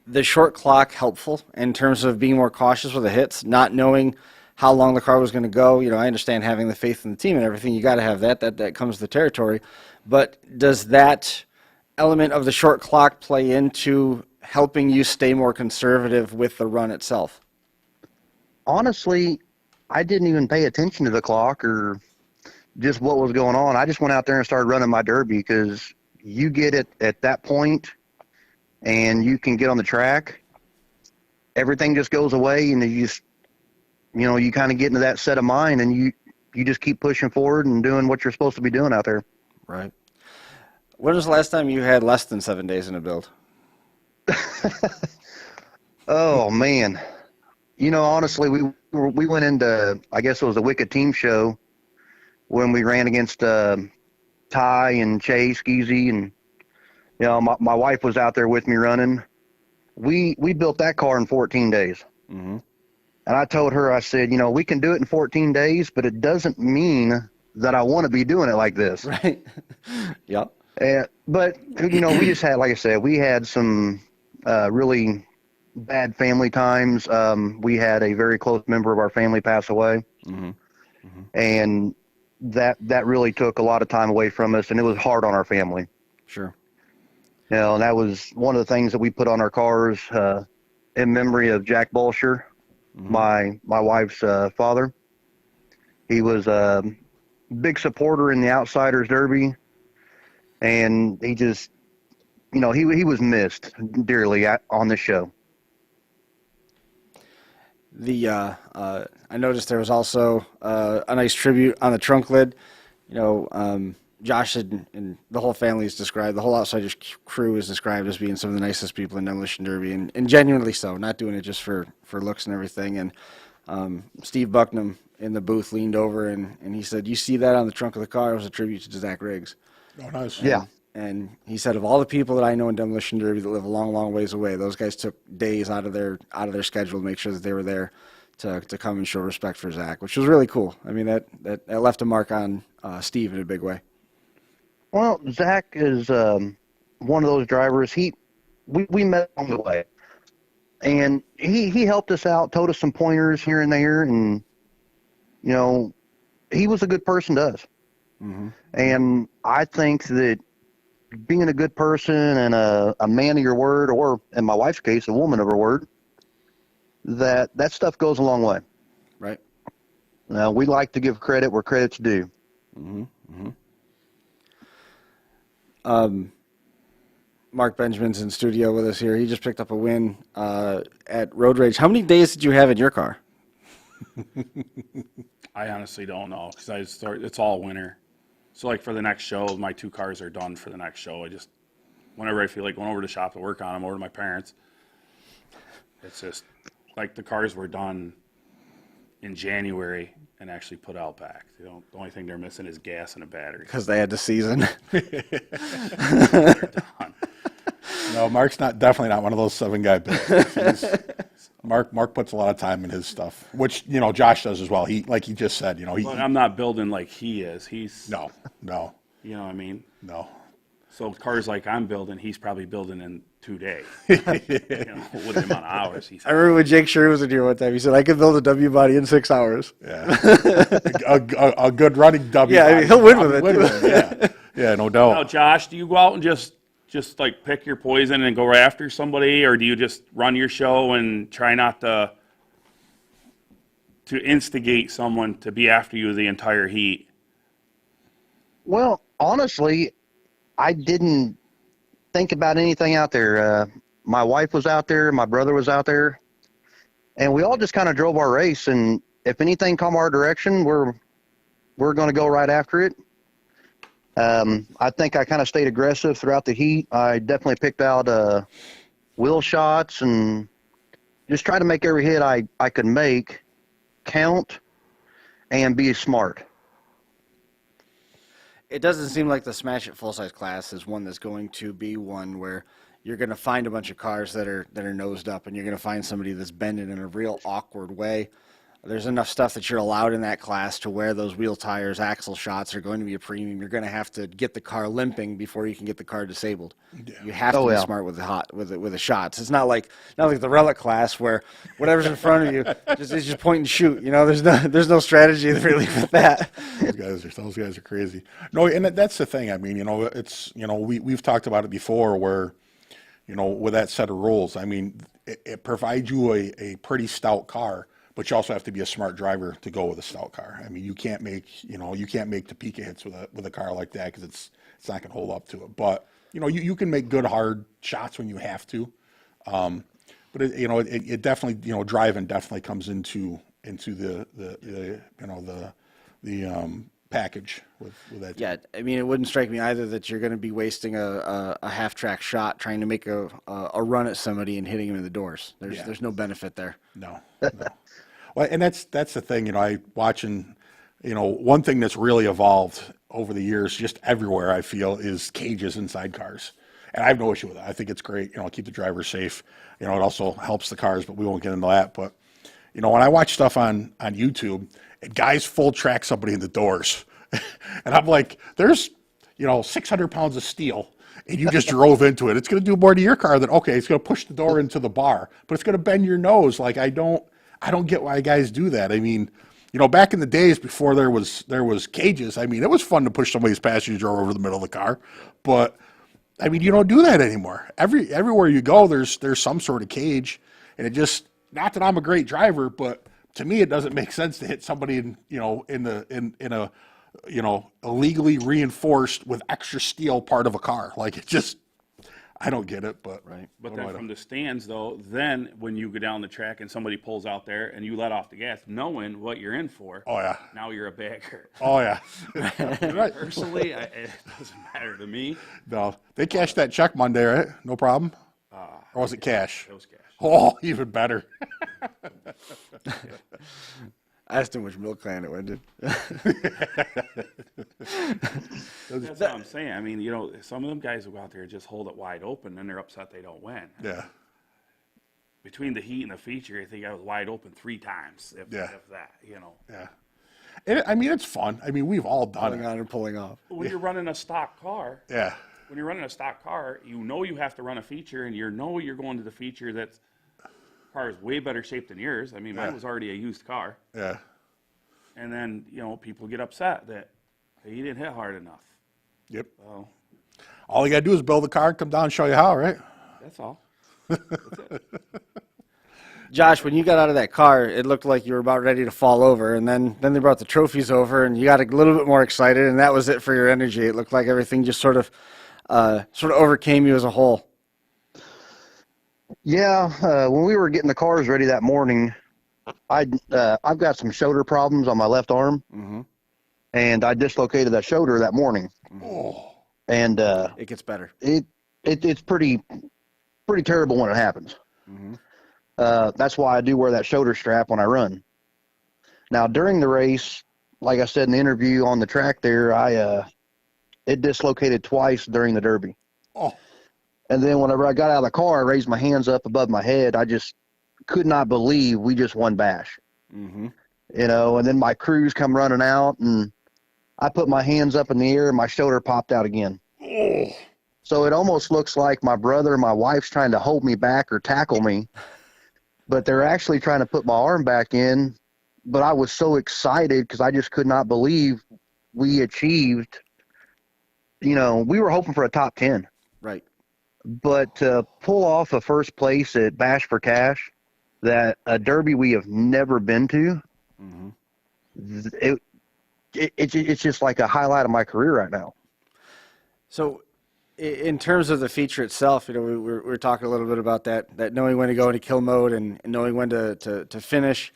the short clock helpful in terms of being more cautious with the hits, not knowing how long the car was going to go? You know, I understand having the faith in the team and everything. You got to have that comes with the territory. But does that element of the short clock play into helping you stay more conservative with the run itself? Honestly, I didn't even pay attention to the clock or just what was going on. I just went out there and started running my derby because you get it at that point and you can get on the track. Everything just goes away and you kind of get into that set of mind and you just keep pushing forward and doing what you're supposed to be doing out there. Right. When was the last time you had less than 7 days in a build? Oh, man. Honestly, we went into, I guess it was a Wicked Team show when we ran against Ty and Chase, Geezy, and my wife was out there with me running. We built that car in 14 days. Mm-hmm. And I told her, I said, we can do it in 14 days, but it doesn't mean that I want to be doing it like this. Right. Yep. But, we just had, like I said, we had some really bad family times. We had a very close member of our family pass away. Mm-hmm. Mm-hmm. And that really took a lot of time away from us, and it was hard on our family. Sure. And that was one of the things that we put on our cars in memory of Jack Bolsher, my wife's father. He was a big supporter in the Outsiders Derby, and he just, he was missed dearly on this show. I noticed there was also a nice tribute on the trunk lid. Josh and the whole family is described, the whole Outsiders crew is described as being some of the nicest people in Demolition Derby, and genuinely so, not doing it just for looks and everything. And Steve Bucknam in the booth leaned over and he said, "You see that on the trunk of the car? It was a tribute to Zach Riggs." Oh, nice. Yeah. And he said, of all the people that I know in Demolition Derby that live a long, long ways away, those guys took days out of their schedule to make sure that they were there to come and show respect for Zach, which was really cool. I mean, that left a mark on Steve in a big way. Well, Zach is one of those drivers. We met along the way, and he helped us out, told us some pointers here and there, and you know, he was a good person to us. Mm-hmm. And I think that being a good person and a man of your word, or in my wife's case, a woman of her word, that stuff goes a long way. Right. We like to give credit where credit's due. Mm-hmm. Mm-hmm. Mark Benjamin's in studio with us here. He just picked up a win at Road Rage. How many days did you have in your car? I honestly don't know because it's all winter. So like for the next show, my 2 cars are done for the next show. I just, whenever I feel like going over to the shop to work on them, over to my parents, it's just like the cars were done in January and actually put out back. The only thing they're missing is gas and a battery. Because they had the season. They're done. No, Mark's definitely not one of those 7-guy builds. Mark puts a lot of time in his stuff, which, you know, Josh does as well. He, like he just said, you know, But I'm not building like he is. He's no. You know what I mean? No. So cars like I'm building, he's probably building in 2 days. You know, with the amount of hours he's. I remember when Jake Sherry was in here one time. He said, "I could build a W body in 6 hours." Yeah. a good running W. Yeah, I mean, he'll win with it. Yeah. Yeah, no doubt. Now, Josh, do you go out and just like pick your poison and go right after somebody, or do you just run your show and try not to instigate someone to be after you the entire heat? Well, honestly, I didn't think about anything out there. My wife was out there, my brother was out there, and we all just kind of drove our race. And if anything come our direction, we're going to go right after it. I think I kind of stayed aggressive throughout the heat. I definitely picked out wheel shots and just tried to make every hit I could make count and be smart. It doesn't seem like the Smash It full-size class is one that's going to be one where you're going to find a bunch of cars that are nosed up, and you're going to find somebody that's bending in a real awkward way. There's enough stuff that you're allowed in that class to where those wheel tires, axle shots are going to be a premium. You're going to have to get the car limping before you can get the car disabled. Yeah. You have to be smart with the shots. It's not like the relic class where whatever's in front of you is just point and shoot. You know, there's no strategy really with that. Those guys are crazy. No, and that's the thing. I mean, you know, it's, you know, we've talked about it before where, you know, with that set of rules, I mean, it provides you a pretty stout car. But you also have to be a smart driver to go with a stout car. I mean, you can't make Topeka hits with a car like that because it's not going to hold up to it. But you know, you can make good hard shots when you have to. But it definitely, you know, driving definitely comes into the package with that. Yeah, I mean, it wouldn't strike me either that you're going to be wasting a half-track shot trying to make a run at somebody and hitting him in the doors. There's no benefit there. No. Well, and that's the thing, you know, one thing that's really evolved over the years, just everywhere I feel, is cages inside cars. And I have no issue with that. I think it's great, you know, keep the driver safe. You know, it also helps the cars, but we won't get into that. But, you know, when I watch stuff on YouTube, and guys full track somebody in the doors, and I'm like, there's, you know, 600 pounds of steel, and you just drove into it. It's going to do more to your car than, okay, it's going to push the door into the bar, but it's going to bend your nose. Like, I don't get why guys do that. I mean, you know, back in the days before there was cages, I mean, it was fun to push somebody's passenger door over the middle of the car, but I mean, you don't do that anymore. Everywhere you go, there's some sort of cage, and it just, not that I'm a great driver, but to me, it doesn't make sense to hit somebody in a illegally reinforced with extra steel part of a car. Like, it just, I don't get it, but Right. But what do I then from know? the stands, though, then when you go down the track and somebody pulls out there and you let off the gas, knowing what you're in for, Oh yeah, now you're a bagger. oh yeah. You're right. Personally, it doesn't matter to me. No, they cashed that check Monday, right? No problem. Or was it cash? It was cash. Oh, even better. I asked him which milk can it went in. That's what I'm saying. I mean, you know, some of them guys will go out there and just hold it wide open, and they're upset they don't win. Yeah, Between the heat and the feature, I think I was wide open 3 times, if that, you know. yeah. And I mean, it's fun. I mean, we've all done Pulling it. on and pulling off. When you're running a stock car, Yeah, you know you have to run a feature, and you know you're going to the feature that's car is way better shape than yours. I mean, mine was already a used car. yeah. And then, you know, people get upset that hey, you didn't hit hard enough. Yep. Well, All you gotta do is build the car, come down, and show you how, right? that's all. Josh, when you got out of that car, it looked like you were about ready to fall over, and then they brought the trophies over, and you got a little bit more excited, and that was it for your energy. It looked like everything just sort of overcame you as a whole. Yeah, when we were getting the cars ready that morning, I've got some shoulder problems on my left arm, and I dislocated that shoulder that morning. Oh, And It gets better. it's pretty terrible when it happens. That's why I do wear that shoulder strap when I run. Now during the race, like I said in the interview on the track there, it dislocated twice during the Derby. oh, And then whenever I got out of the car, I raised my hands up above my head. I just could not believe we just won Bash. You know, and then my crews come running out, and I put my hands up in the air, and my shoulder popped out again. So it almost looks like my brother and my wife's trying to hold me back or tackle me, but they're actually trying to put my arm back in. But I was so excited because I just could not believe we achieved, you know, we were hoping for a top 10. Right. But to pull off a first place at Bash for Cash, that a Derby we have never been to, it's just like a highlight of my career right now. So, in terms of the feature itself, you know, we're talking a little bit about that knowing when to go into kill mode and knowing when to finish.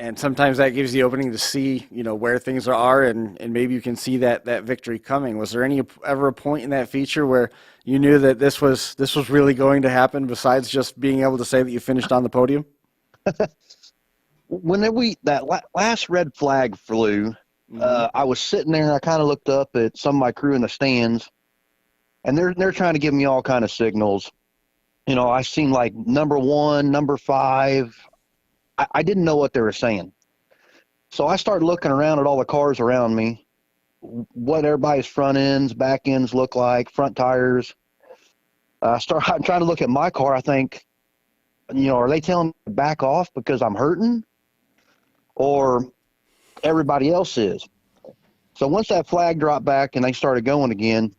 And sometimes that gives the opening to see, you know, where things are and maybe you can see that victory coming. Was there ever a point in that feature where you knew that this was really going to happen besides just being able to say that you finished on the podium? When that last red flag flew, I was sitting there and I kind of looked up at some of my crew in the stands, and they're trying to give me all kind of signals. You know, I seen like number 1, number 5. I didn't know what they were saying. So I started looking around at all the cars around me, what everybody's front ends, back ends look like, front tires. I'm trying to look at my car. I think, you know, are they telling me to back off because I'm hurting? Or everybody else is? So once that flag dropped back and they started going again,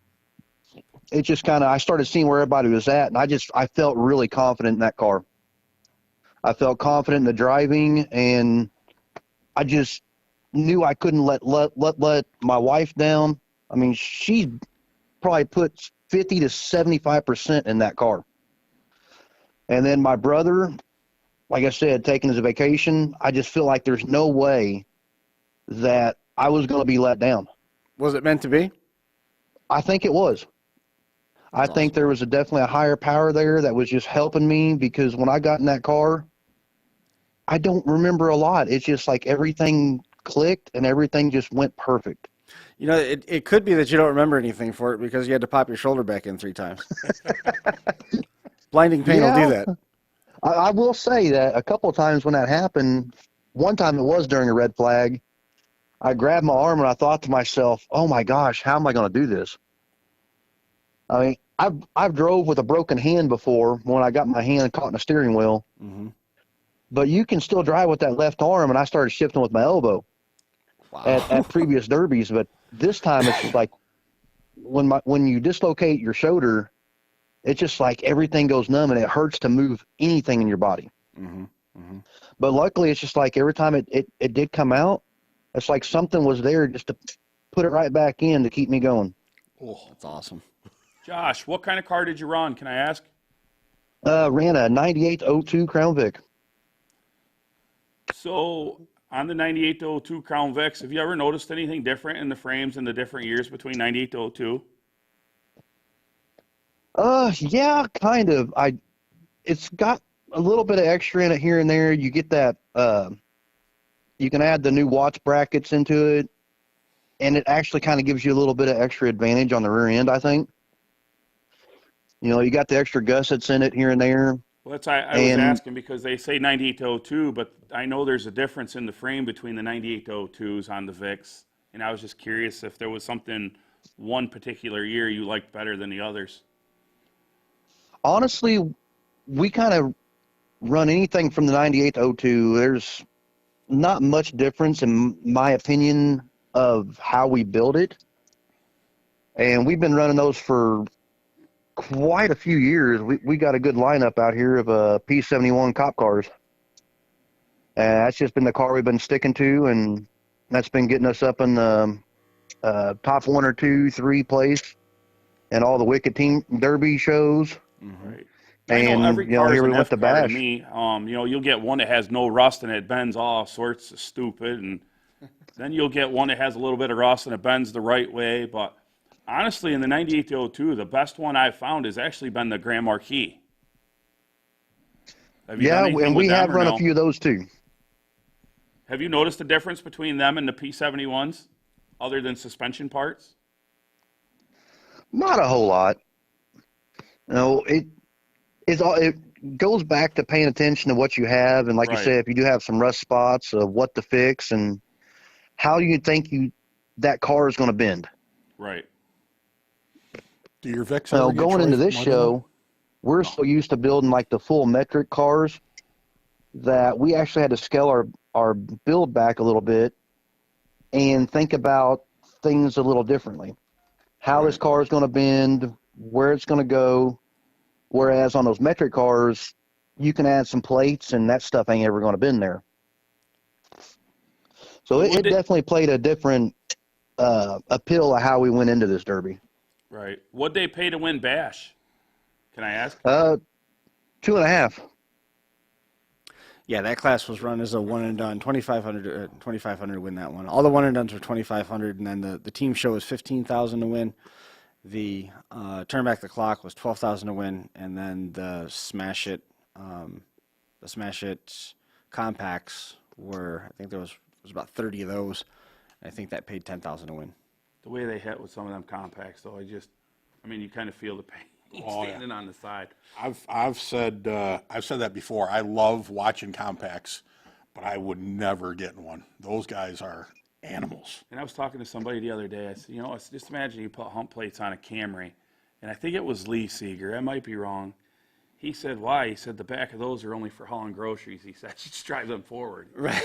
it just I started seeing where everybody was at, and I felt really confident in that car. I felt confident in the driving, and I just knew I couldn't let my wife down. I mean, she probably put 50 to 75% in that car. And then my brother, like I said, taking his vacation, I just feel like there's no way that I was going to be let down. Was it meant to be? I think it was. I think there was definitely a higher power there that was just helping me, because when I got in that car, I don't remember a lot. It's just like everything clicked and everything just went perfect. You know, it could be that you don't remember anything for it because you had to pop your shoulder back in 3 times. Blinding pain will do that. I will say that a couple of times when that happened, one time it was during a red flag, I grabbed my arm and I thought to myself, oh my gosh, how am I going to do this? I mean, I've drove with a broken hand before when I got my hand caught in a steering wheel. But you can still drive with that left arm, and I started shifting with my elbow at previous derbies. But this time it's just like when you dislocate your shoulder, it's just like everything goes numb, and it hurts to move anything in your body. But luckily, it's just like every time it did come out, it's like something was there just to put it right back in to keep me going. Oh, that's awesome. Josh, what kind of car did you run? Can I ask? Ran a 9802 Crown Vic. So on the 98 to 02 Crown Vics, have you ever noticed anything different in the frames in the different years between 98 to 02? Yeah, kind of. It's got a little bit of extra in it here and there. You get that, you can add the new watch brackets into it, and it actually kind of gives you a little bit of extra advantage on the rear end, I think. You know, you got the extra gussets in it here and there. Well, that's I was asking because they say 98 to 02, but I know there's a difference in the frame between the 98 to 02s on the Vics, and I was just curious if there was something one particular year you liked better than the others. Honestly, we kind of run anything from the 98 to 02. There's not much difference, in my opinion, of how we build it. And we've been running those for quite a few years. We got a good lineup out here of P71 cop cars. And that's just been the car we've been sticking to, and that's been getting us up in the top 1 or 2, 3 place and all the Wicked Team Derby shows. Right. And, I know every car here is we an went F to car to Bash. me. You'll get one that has no rust and it bends all sorts of stupid, and then you'll get one that has a little bit of rust and it bends the right way. But honestly, in the 98 to 02, the best one I've found has actually been the Grand Marquis. Have you done anything and with we them have or run no? a few of those too. Have you noticed the difference between them and the P71s, other than suspension parts? Not a whole lot. No, it goes back to paying attention to what you have, and like you Right. said, if you do have some rust spots, what to fix and how you think that car is going to bend. Right. Do your Vics Now, ever get going into Troy this mud in show, we're so used to building like the full metric cars that we actually had to scale our build back a little bit and think about things a little differently. How this car is going to bend, where it's going to go. Whereas on those metric cars, you can add some plates and that stuff ain't ever going to bend there. So it definitely played a different appeal of how we went into this Derby. Right. What'd they pay to win Bash? Can I ask? 2.5. Yeah, that class was run as a one and done, 2,500 to win that one. All the one and dones were 2,500, and then the team show was 15,000 to win. The turn back the clock was 12,000 to win, and then the smash it compacts were, I think there was about 30 of those. I think that paid 10,000 to win. The way they hit with some of them compacts, though, you kind of feel the pain standing on the side. I've said that before. I love watching compacts, but I would never get in one. Those guys are animals. And I was talking to somebody the other day. I said, just imagine you put hump plates on a Camry, and I think it was Lee Seeger. I might be wrong. He said, why? He said, the back of those are only for hauling groceries. He said, just drive them forward. Right.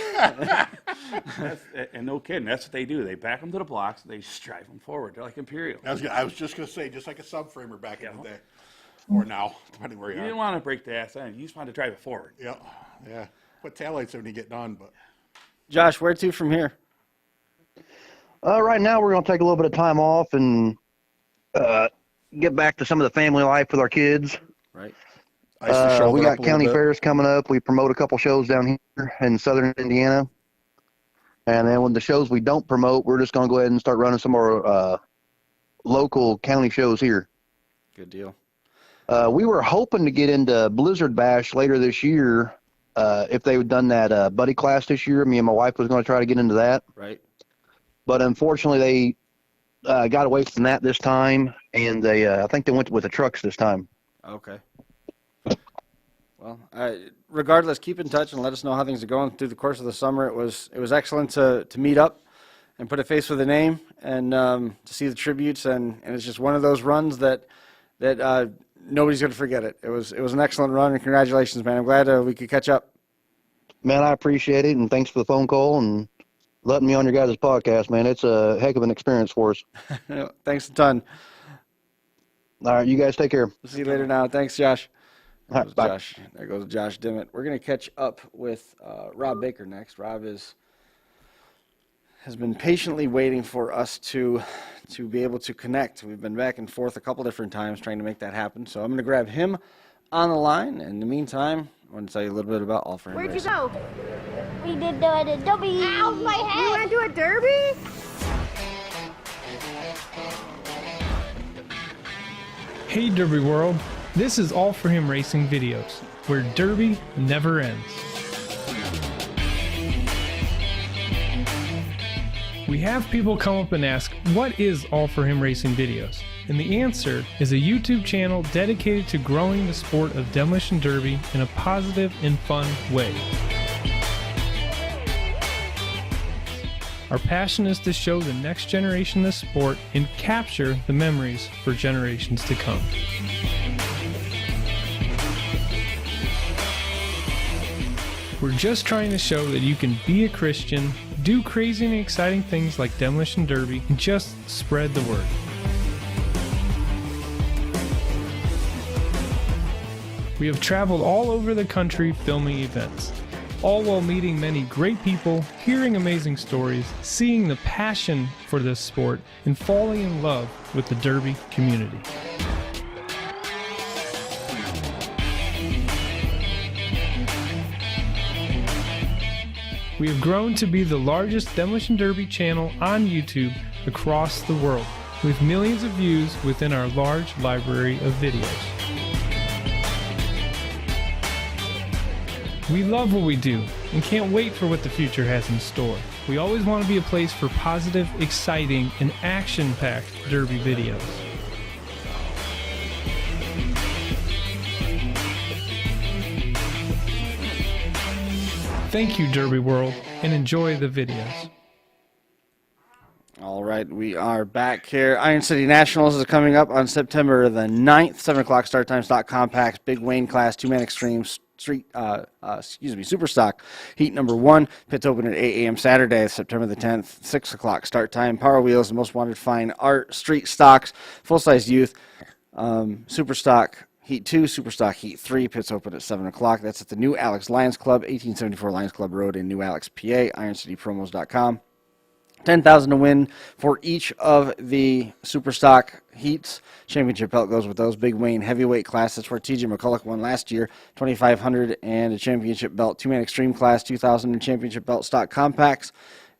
And no kidding, that's what they do. They back them to the blocks, and they just drive them forward. They're like Imperial. I was just going to say, just like a subframer back in the day. Or now, depending where you You are. didn't want to break the ass end. You just wanted to drive it forward. Yeah, yeah. Put taillights when you get done, but Josh, where to from here? Right now, we're going to take a little bit of time off and get back to some of the family life with our kids. Right. We got county fairs coming up. We promote a couple shows down here in southern Indiana. And then when the shows we don't promote, we're just going to go ahead and start running some more local county shows here. Good deal. We were hoping to get into Blizzard Bash later this year. If they had done that buddy class this year, me and my wife was going to try to get into that. Right. But unfortunately, they got away from that this time, and they I think they went with the trucks this time. Okay. Well, regardless, keep in touch and let us know how things are going through the course of the summer. It was excellent to meet up and put a face with a name and to see the tributes, and it's just one of those runs that nobody's going to forget it. It was an excellent run, and congratulations, man. I'm glad we could catch up. Man, I appreciate it, and thanks for the phone call and letting me on your guys' podcast, man. It's a heck of an experience for us. Thanks a ton. All right, you guys take care. See you later now. Thanks, Josh. All right, bye. Josh. There goes Josh Dimmitt. We're going to catch up with Rob Baker next. Rob has been patiently waiting for us to be able to connect. We've been back and forth a couple different times trying to make that happen. So I'm going to grab him on the line. In the meantime, I want to tell you a little bit about All For Him Where'd Racing. you go? We did the derby. Ow, my head! You want to do a derby? Hey Derby World, this is All For Him Racing Videos, where Derby never ends. We have people come up and ask, what is All For Him Racing Videos? And the answer is a YouTube channel dedicated to growing the sport of demolition derby in a positive and fun way. Our passion is to show the next generation the sport and capture the memories for generations to come. We're just trying to show that you can be a Christian, do crazy and exciting things like demolition derby, and just spread the word. We have traveled all over the country filming events, all while meeting many great people, hearing amazing stories, seeing the passion for this sport, and falling in love with the derby community. We have grown to be the largest demolition derby channel on YouTube across the world, with millions of views within our large library of videos. We love what we do and can't wait for what the future has in store. We always want to be a place for positive, exciting, and action-packed derby videos. Thank you, Derby World, and enjoy the videos. All right, we are back here. Iron City Nationals is coming up on September the 9th, 7 o'clock start time, stock compacts, big Wayne class, 2-man extreme, super stock, heat number 1, pits open at 8 a.m. Saturday, September the 10th, 6 o'clock start time, Power Wheels, the most wanted fine art, street stocks, full-size youth, super stock, Heat 2, Super Stock Heat 3, pits open at 7 o'clock. That's at the New Alex Lions Club, 1874 Lions Club Road in New Alex, PA, IronCityPromos.com. $10,000 to win for each of the Super Stock Heats. Championship belt goes with those. Big Wayne heavyweight class. That's where TJ McCulloch won last year. $2,500 and a championship belt. 2-man extreme class, $2,000 and championship belt stock compacts.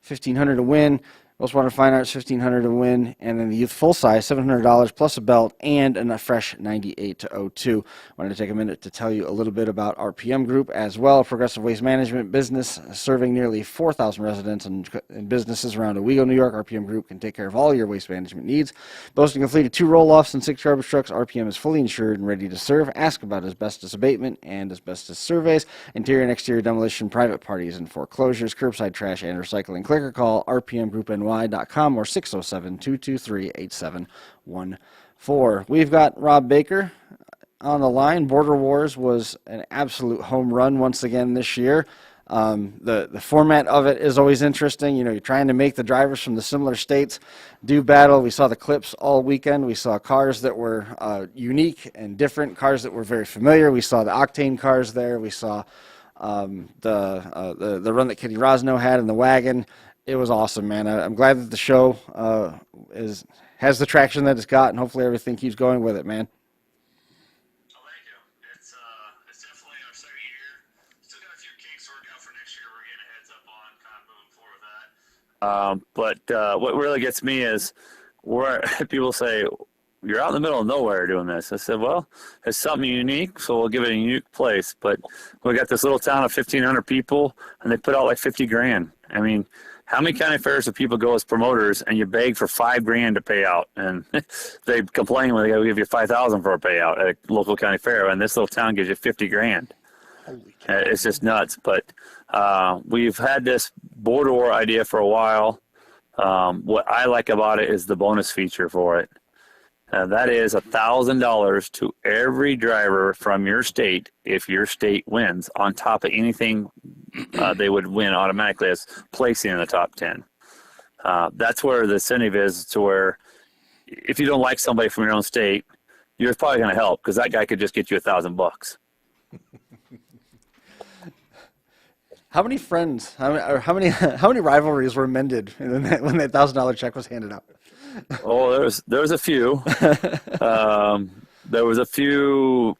$1,500 to win. Most wanted fine arts, $1,500 to win, and then the youth full size, $700 plus a belt and a fresh 98 to 02. Wanted to take a minute to tell you a little bit about RPM Group as well, a progressive waste management business serving nearly 4,000 residents and businesses around Owego, New York. RPM Group can take care of all your waste management needs. Boasting completed 2 roll-offs and 6 garbage trucks, RPM is fully insured and ready to serve. Ask about asbestos abatement and asbestos surveys, interior and exterior demolition, private parties and foreclosures, curbside trash and recycling. Click or call rpmgroupny.com or 607-223-8714. We've got Rob Baker on the line. Border Wars was an absolute home run once again this year. The format of it is always interesting. You know, you're trying to make the drivers from the similar states do battle. We saw the clips all weekend. We saw cars that were unique and different, cars that were very familiar. We saw the Octane cars there. We saw the run that Kenny Rosno had in the wagon. It was awesome, man. I'm glad that the show has the traction that it's got, and hopefully everything keeps going with it, man. Oh, thank you. It's definitely our second year. Still got a few kinks to work out for next year. We're getting a heads up on kind of moving forward with that. But what really gets me is where people say, you're out in the middle of nowhere doing this. I said, well, it's something unique, so we'll give it a unique place. But we got this little town of 1,500 people, and they put out like $50,000. I mean, how many county fairs do people go as promoters and you beg for $5,000 to pay out? And they complain when they give you $5,000 for a payout at a local county fair, and this little town gives you $50,000. It's just nuts. But we've had this border war idea for a while. What I like about it is the bonus feature for it. That is $1,000 to every driver from your state if your state wins, on top of anything they would win automatically as placing in the top 10. That's where the incentive is, to where if you don't like somebody from your own state, you're probably going to help, because that guy could just get you $1,000. How many friends? How many rivalries were mended when that $1,000 check was handed out? Oh, there was a few. There was a few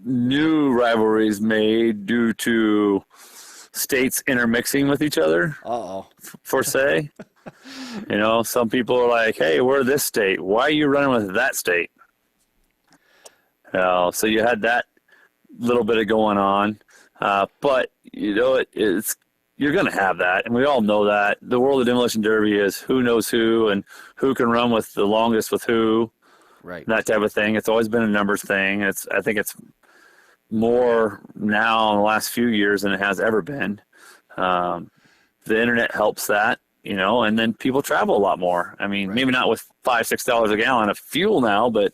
new rivalries made due to states intermixing with each other. Uh-oh. For say, some people are like, "Hey, we're this state. Why are you running with that state?" So you had that little bit of going on, but it's you're going to have that, and we all know that. The world of demolition derby is who knows who and who can run with the longest with who, right? That type of thing. It's always been a numbers thing. I think it's more now in the last few years than it has ever been. The internet helps that, and then people travel a lot more. I mean, maybe not with $5-6 a gallon of fuel now, but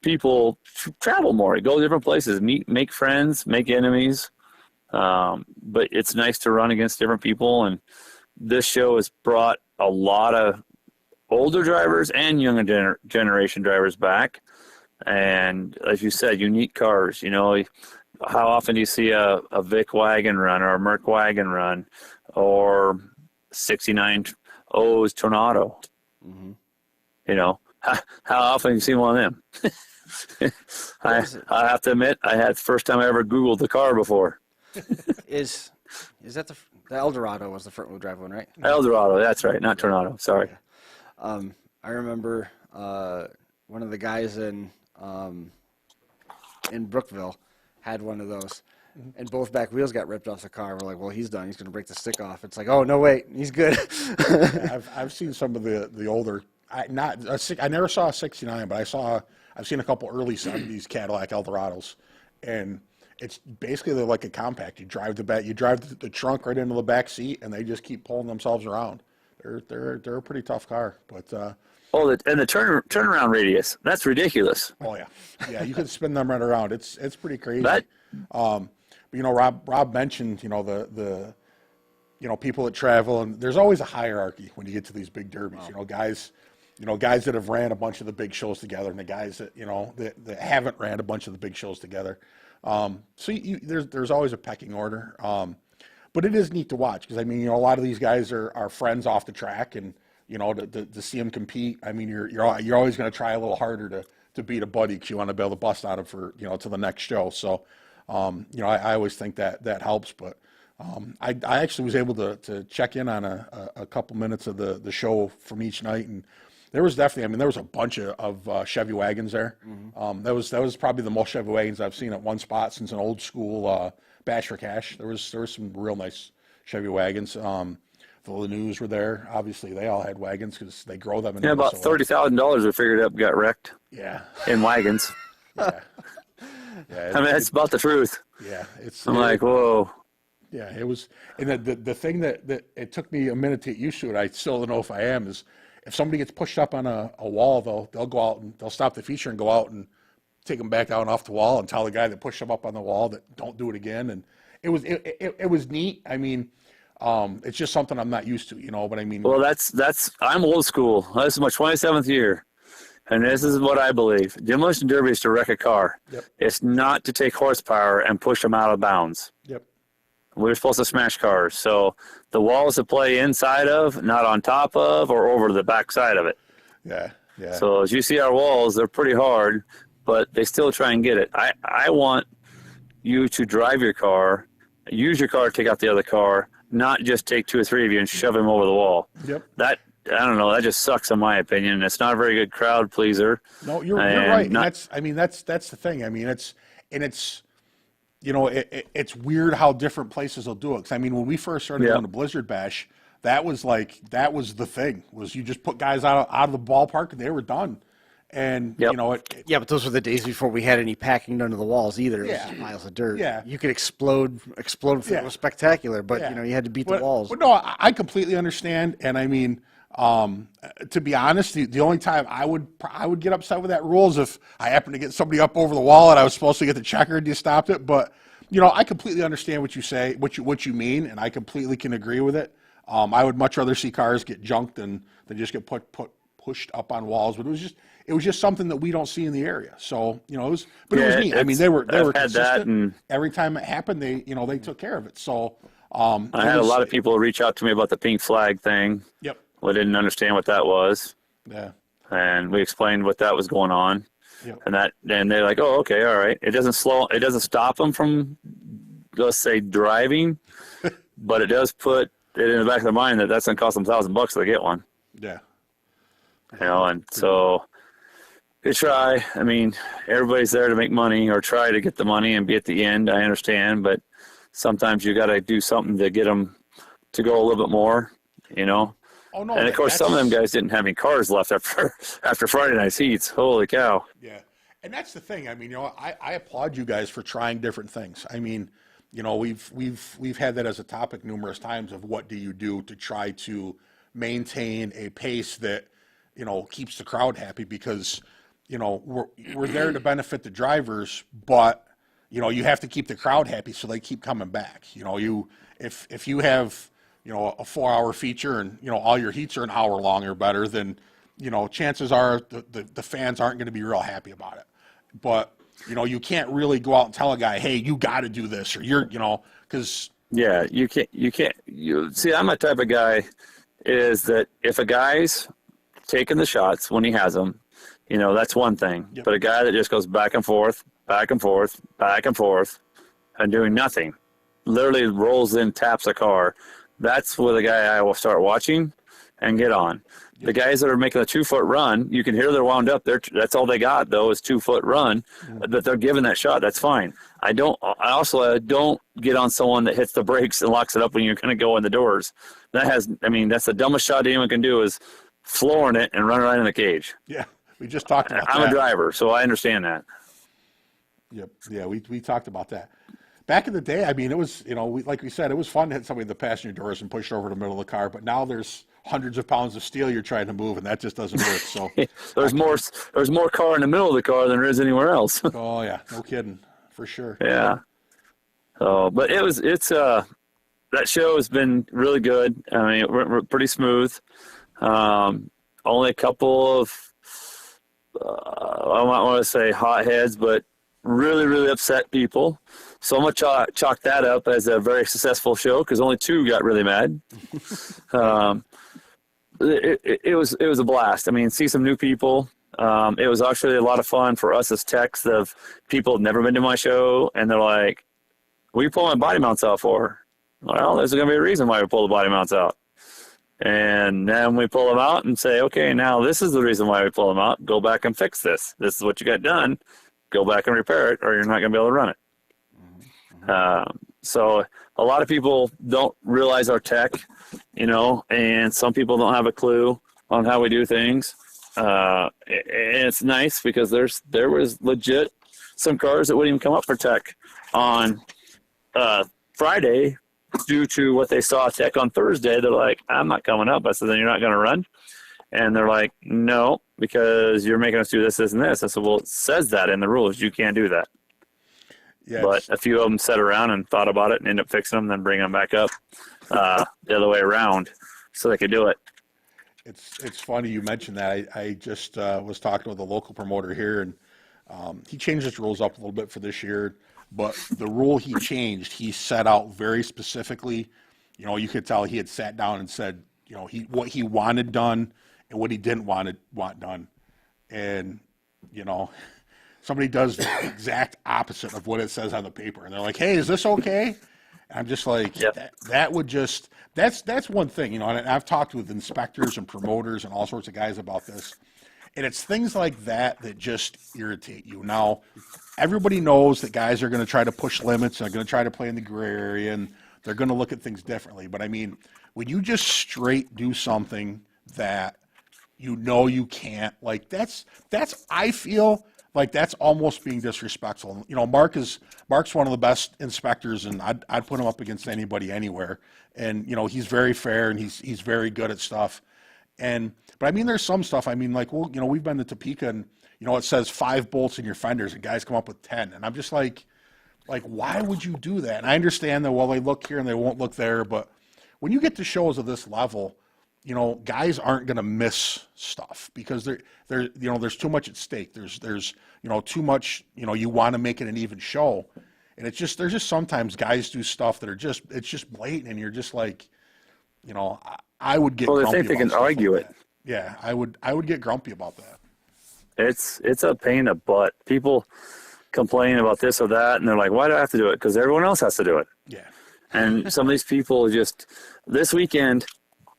people travel more. Go to different places, make friends, make enemies. But it's nice to run against different people, and this show has brought a lot of older drivers and younger generation drivers back. And as you said, unique cars. How often do you see a Vic wagon run or a Merc wagon run or 69 O's Tornado? Mm-hmm. How often do you see one of them? I have to admit, I had the first time I ever Googled the car before. Is that the Eldorado was the front wheel drive one, right? Eldorado, that's right, not Tornado. Sorry. I remember one of the guys in Brookville had one of those, and both back wheels got ripped off the car. We're like, well, he's done. He's going to break the stick off. It's like, oh no, wait, he's good. I've seen some of the older. I never saw a '69, but I've seen a couple early '70s Cadillac Eldorados, and it's basically they're like a compact. You drive the trunk right into the back seat, and they just keep pulling themselves around. They're a pretty tough car, but. And the turnaround radius, that's ridiculous. Oh yeah, you can spin them right around. It's pretty crazy. Rob mentioned the people that travel, and there's always a hierarchy when you get to these big derbies. Guys that have ran a bunch of the big shows together, and the guys that that haven't ran a bunch of the big shows together. So there's always a pecking order. But it is neat to watch because a lot of these guys are friends off the track, and to see them compete. You're always going to try a little harder to beat a buddy because you want to be able to bust out of for to the next show. So I always think that helps. But I actually was able to check in on a couple minutes of the show from each night, and there was definitely there was a bunch of Chevy wagons there. Mm-hmm. That was probably the most Chevy wagons I've seen at one spot since an old school Bash for Cash. There was some real nice Chevy wagons. The Lanews were there. Obviously, they all had wagons because they grow them. About $30,000 we figured up got wrecked. Yeah. In wagons. Yeah. That's about the truth. Yeah. I'm like, whoa. Yeah, it was. And the thing that it took me a minute to get used to it, I still don't know if I am, is if somebody gets pushed up on a wall, they'll go out and they'll stop the feature and go out and take them back down off the wall and tell the guy that pushed them up on the wall that don't do it again. And it was neat. It's just something I'm not used to, but Well, I'm old school. This is my 27th year, and this is what I believe. Demolition derby is to wreck a car. Yep. It's not to take horsepower and push them out of bounds. Yep. We're supposed to smash cars. So the walls to play inside of, not on top of, or over the back side of it. Yeah. Yeah. So as you see our walls, they're pretty hard, but they still try and get it. I want you to drive your car, use your car to take out the other car, not just take two or three of you and shove him over the wall. Yep. I don't know. That just sucks, in my opinion. It's not a very good crowd pleaser. No, you're right. That's the thing. It's weird how different places will do it. 'Cause when we first started going to Blizzard Bash, that was the thing. Was you just put guys out of the ballpark and they were done. And but those were the days before we had any packing done to the walls either. It was just piles of dirt. Yeah. You could explode if it was spectacular, but you had to beat the walls. But no, I completely understand. And to be honest, the only time I would get upset with that rule is if I happened to get somebody up over the wall and I was supposed to get the checker and you stopped it. But I completely understand what you say, what you mean, and I completely can agree with it. I would much rather see cars get junked than just get pushed up on walls. But it was just something that we don't see in the area. So, it was neat. They were consistent. Every time it happened, they took care of it. So, I had a lot of people reach out to me about the pink flag thing. Yep. I didn't understand what that was. Yeah. And we explained what that was going on. Yep. And they're like, oh, okay, all right. It doesn't stop them from, let's say, driving, but it does put it in the back of their mind that that's going to cost them $1,000 to get one. Yeah. And so they try. I mean, everybody's there to make money or try to get the money and be at the end. I understand, but sometimes you got to do something to get them to go a little bit more, Oh, no. And of course, some of them guys didn't have any cars left after Friday night's heats. Holy cow! Yeah, and that's the thing. I mean, I applaud you guys for trying different things. I mean, we've had that as a topic numerous times of what do you do to try to maintain a pace that keeps the crowd happy, because we're there to benefit the drivers, but you have to keep the crowd happy so they keep coming back. If you have a 4-hour feature and, all your heats are an hour long or better, then, chances are the fans aren't going to be real happy about it. But, you can't really go out and tell a guy, hey, you got to do this, or because. Yeah, you can't, see, I'm a type of guy is that if a guy's taking the shots when he has them, that's one thing. Yep. But a guy that just goes back and forth, back and forth, back and forth, and doing nothing, literally rolls in, taps a car, that's where the guy I will start watching and get on. Yep. The guys that are making a 2-foot run, you can hear they're wound up. That's all they got, though, is 2-foot run. That they're giving that shot. That's fine. I also don't get on someone that hits the brakes and locks it up when you're going to go in the doors. That's the dumbest shot anyone can do, is flooring it and running right in the cage. Yeah, we just talked about that. I'm a driver, so I understand that. Yep. Yeah, we talked about that. Back in the day, I mean, it was, like we said, it was fun to hit somebody in the passenger doors and push it over the middle of the car. But now there's hundreds of pounds of steel you're trying to move, and that just doesn't work. So there's more car in the middle of the car than there is anywhere else. Oh yeah, no kidding, for sure. Yeah. So, but that show has been really good. I mean, we're pretty smooth. Only a couple of I might want to say hotheads, but really, really upset people. So I'm going to chalk that up as a very successful show, because only 2 got really mad. It was a blast. I mean, see some new people. It was actually a lot of fun for us as techs of people who've never been to my show, and they're like, what are you pulling body mounts out for? Well, there's going to be a reason why we pull the body mounts out. And then we pull them out and say, okay, now this is the reason why we pull them out. Go back and fix this. This is what you got done. Go back and repair it, or you're not going to be able to run it. So a lot of people don't realize our tech, and some people don't have a clue on how we do things. And it's nice because there was legit some cars that wouldn't even come up for tech on Friday due to what they saw tech on Thursday. They're like, I'm not coming up. I said, then you're not going to run? And they're like, no, because you're making us do this, this, and this. I said, well, it says that in the rules. You can't do that. Yeah, but a few of them sat around and thought about it and ended up fixing them, then bring them back up the other way around so they could do it. It's funny you mentioned that. I just was talking with a local promoter here, and he changed his rules up a little bit for this year. But the rule he changed, he set out very specifically. You could tell he had sat down and said, what he wanted done and what he didn't want done. And, somebody does the exact opposite of what it says on the paper. And they're like, hey, is this okay? And I'm just like, yep. that would just, that's one thing, and I've talked with inspectors and promoters and all sorts of guys about this. And it's things like that just irritate you. Now, everybody knows that guys are going to try to push limits, and are going to try to play in the gray area, and they're going to look at things differently. But I mean, when you just straight do something that you can't, like that's I feel like that's almost being disrespectful. Mark's one of the best inspectors, and I'd put him up against anybody anywhere. And he's very fair, and he's very good at stuff. But I mean, there's some stuff. I mean, like, well, we've been to Topeka, and it says 5 bolts in your fenders, and guys come up with 10, and I'm just like, why would you do that? And I understand that, well, they look here and they won't look there, but when you get to shows of this level, guys aren't going to miss stuff because there's too much at stake. There's too much, you want to make it an even show. And it's just, there's just sometimes guys do stuff that are just, it's just blatant, and you're just like, you know, I would get Well, they grumpy think they about can stuff argue like it. that. Yeah, I would get grumpy about that. It's a pain in the butt. People complain about this or that, and they're like, why do I have to do it? Because everyone else has to do it. Yeah. And some of these people just, this weekend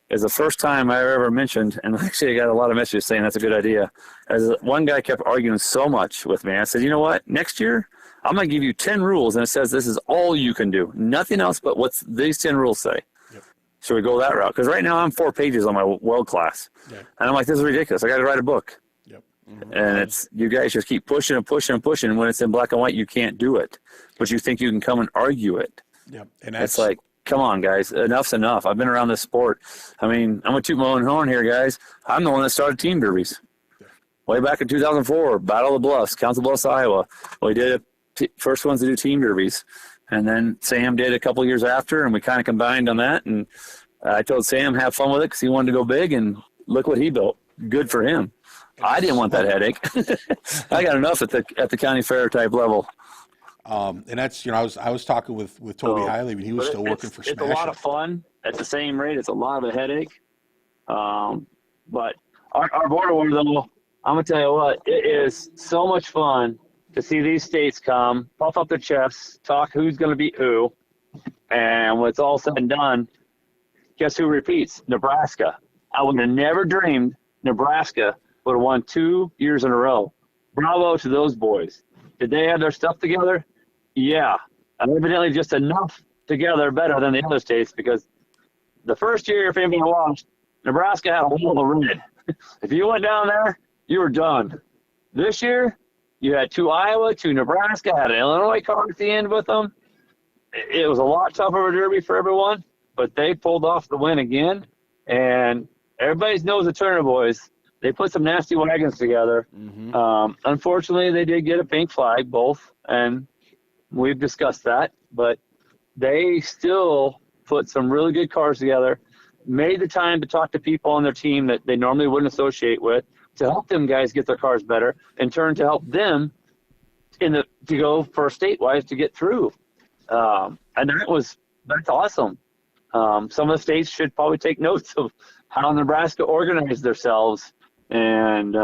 is the first time I ever mentioned, and actually I got a lot of messages saying that's a good idea. As one guy kept arguing so much with me, I said, you know what? Next year, I'm going to give you 10 rules, and it says this is all you can do. Nothing else but what these 10 rules say. Yep. Should we go that route? Because right now I'm 4 pages on my world class. Yeah. And I'm like, this is ridiculous. I got to write a book. Yep. And it's, you guys just keep pushing and pushing and pushing. And when it's in black and white, you can't do it. But you think you can come and argue it. Yep. And that's It's like, come on, guys. Enough's enough. I've been around this sport. I mean, I'm going to toot my own horn here, guys. I'm the one that started team derbies. Way back in 2004, Battle of the Bluffs, Council Bluffs, Iowa. We did first ones to do team derbies. And then Sam did a couple years after, and we kind of combined on that. And I told Sam, have fun with it, because he wanted to go big, and look what he built. Good for him. I didn't want that headache. I got enough at the county fair type level. And that's, you know, I was talking with Toby Hiley when he was still working for Smash. It's a lot of fun at the same rate. It's a lot of a headache. But our border war, though, I'm going to tell you what, it is so much fun to see these states come, puff up their chests, talk who's going to beat who. And when it's all said and done, guess who repeats? Nebraska. I would have never dreamed Nebraska would have won 2 years in a row. Bravo to those boys. Did they have their stuff together? Yeah. And evidently just enough together better than the other states, because the first year, if anybody watched, Nebraska had a wall of red. If you went down there, you were done. This year, you had 2 Iowa, 2 Nebraska, had an Illinois car at the end with them. It was a lot tougher of a derby for everyone, but they pulled off the win again. And everybody knows the Turner boys. They put some nasty wagons together. Mm-hmm. Unfortunately, they did get a pink flag, both, and we've discussed that. But they still put some really good cars together, made the time to talk to people on their team that they normally wouldn't associate with, to help them guys get their cars better, in turn to help them to go for statewide to get through. And that's awesome. Some of the states should probably take notes of how Nebraska organized themselves, and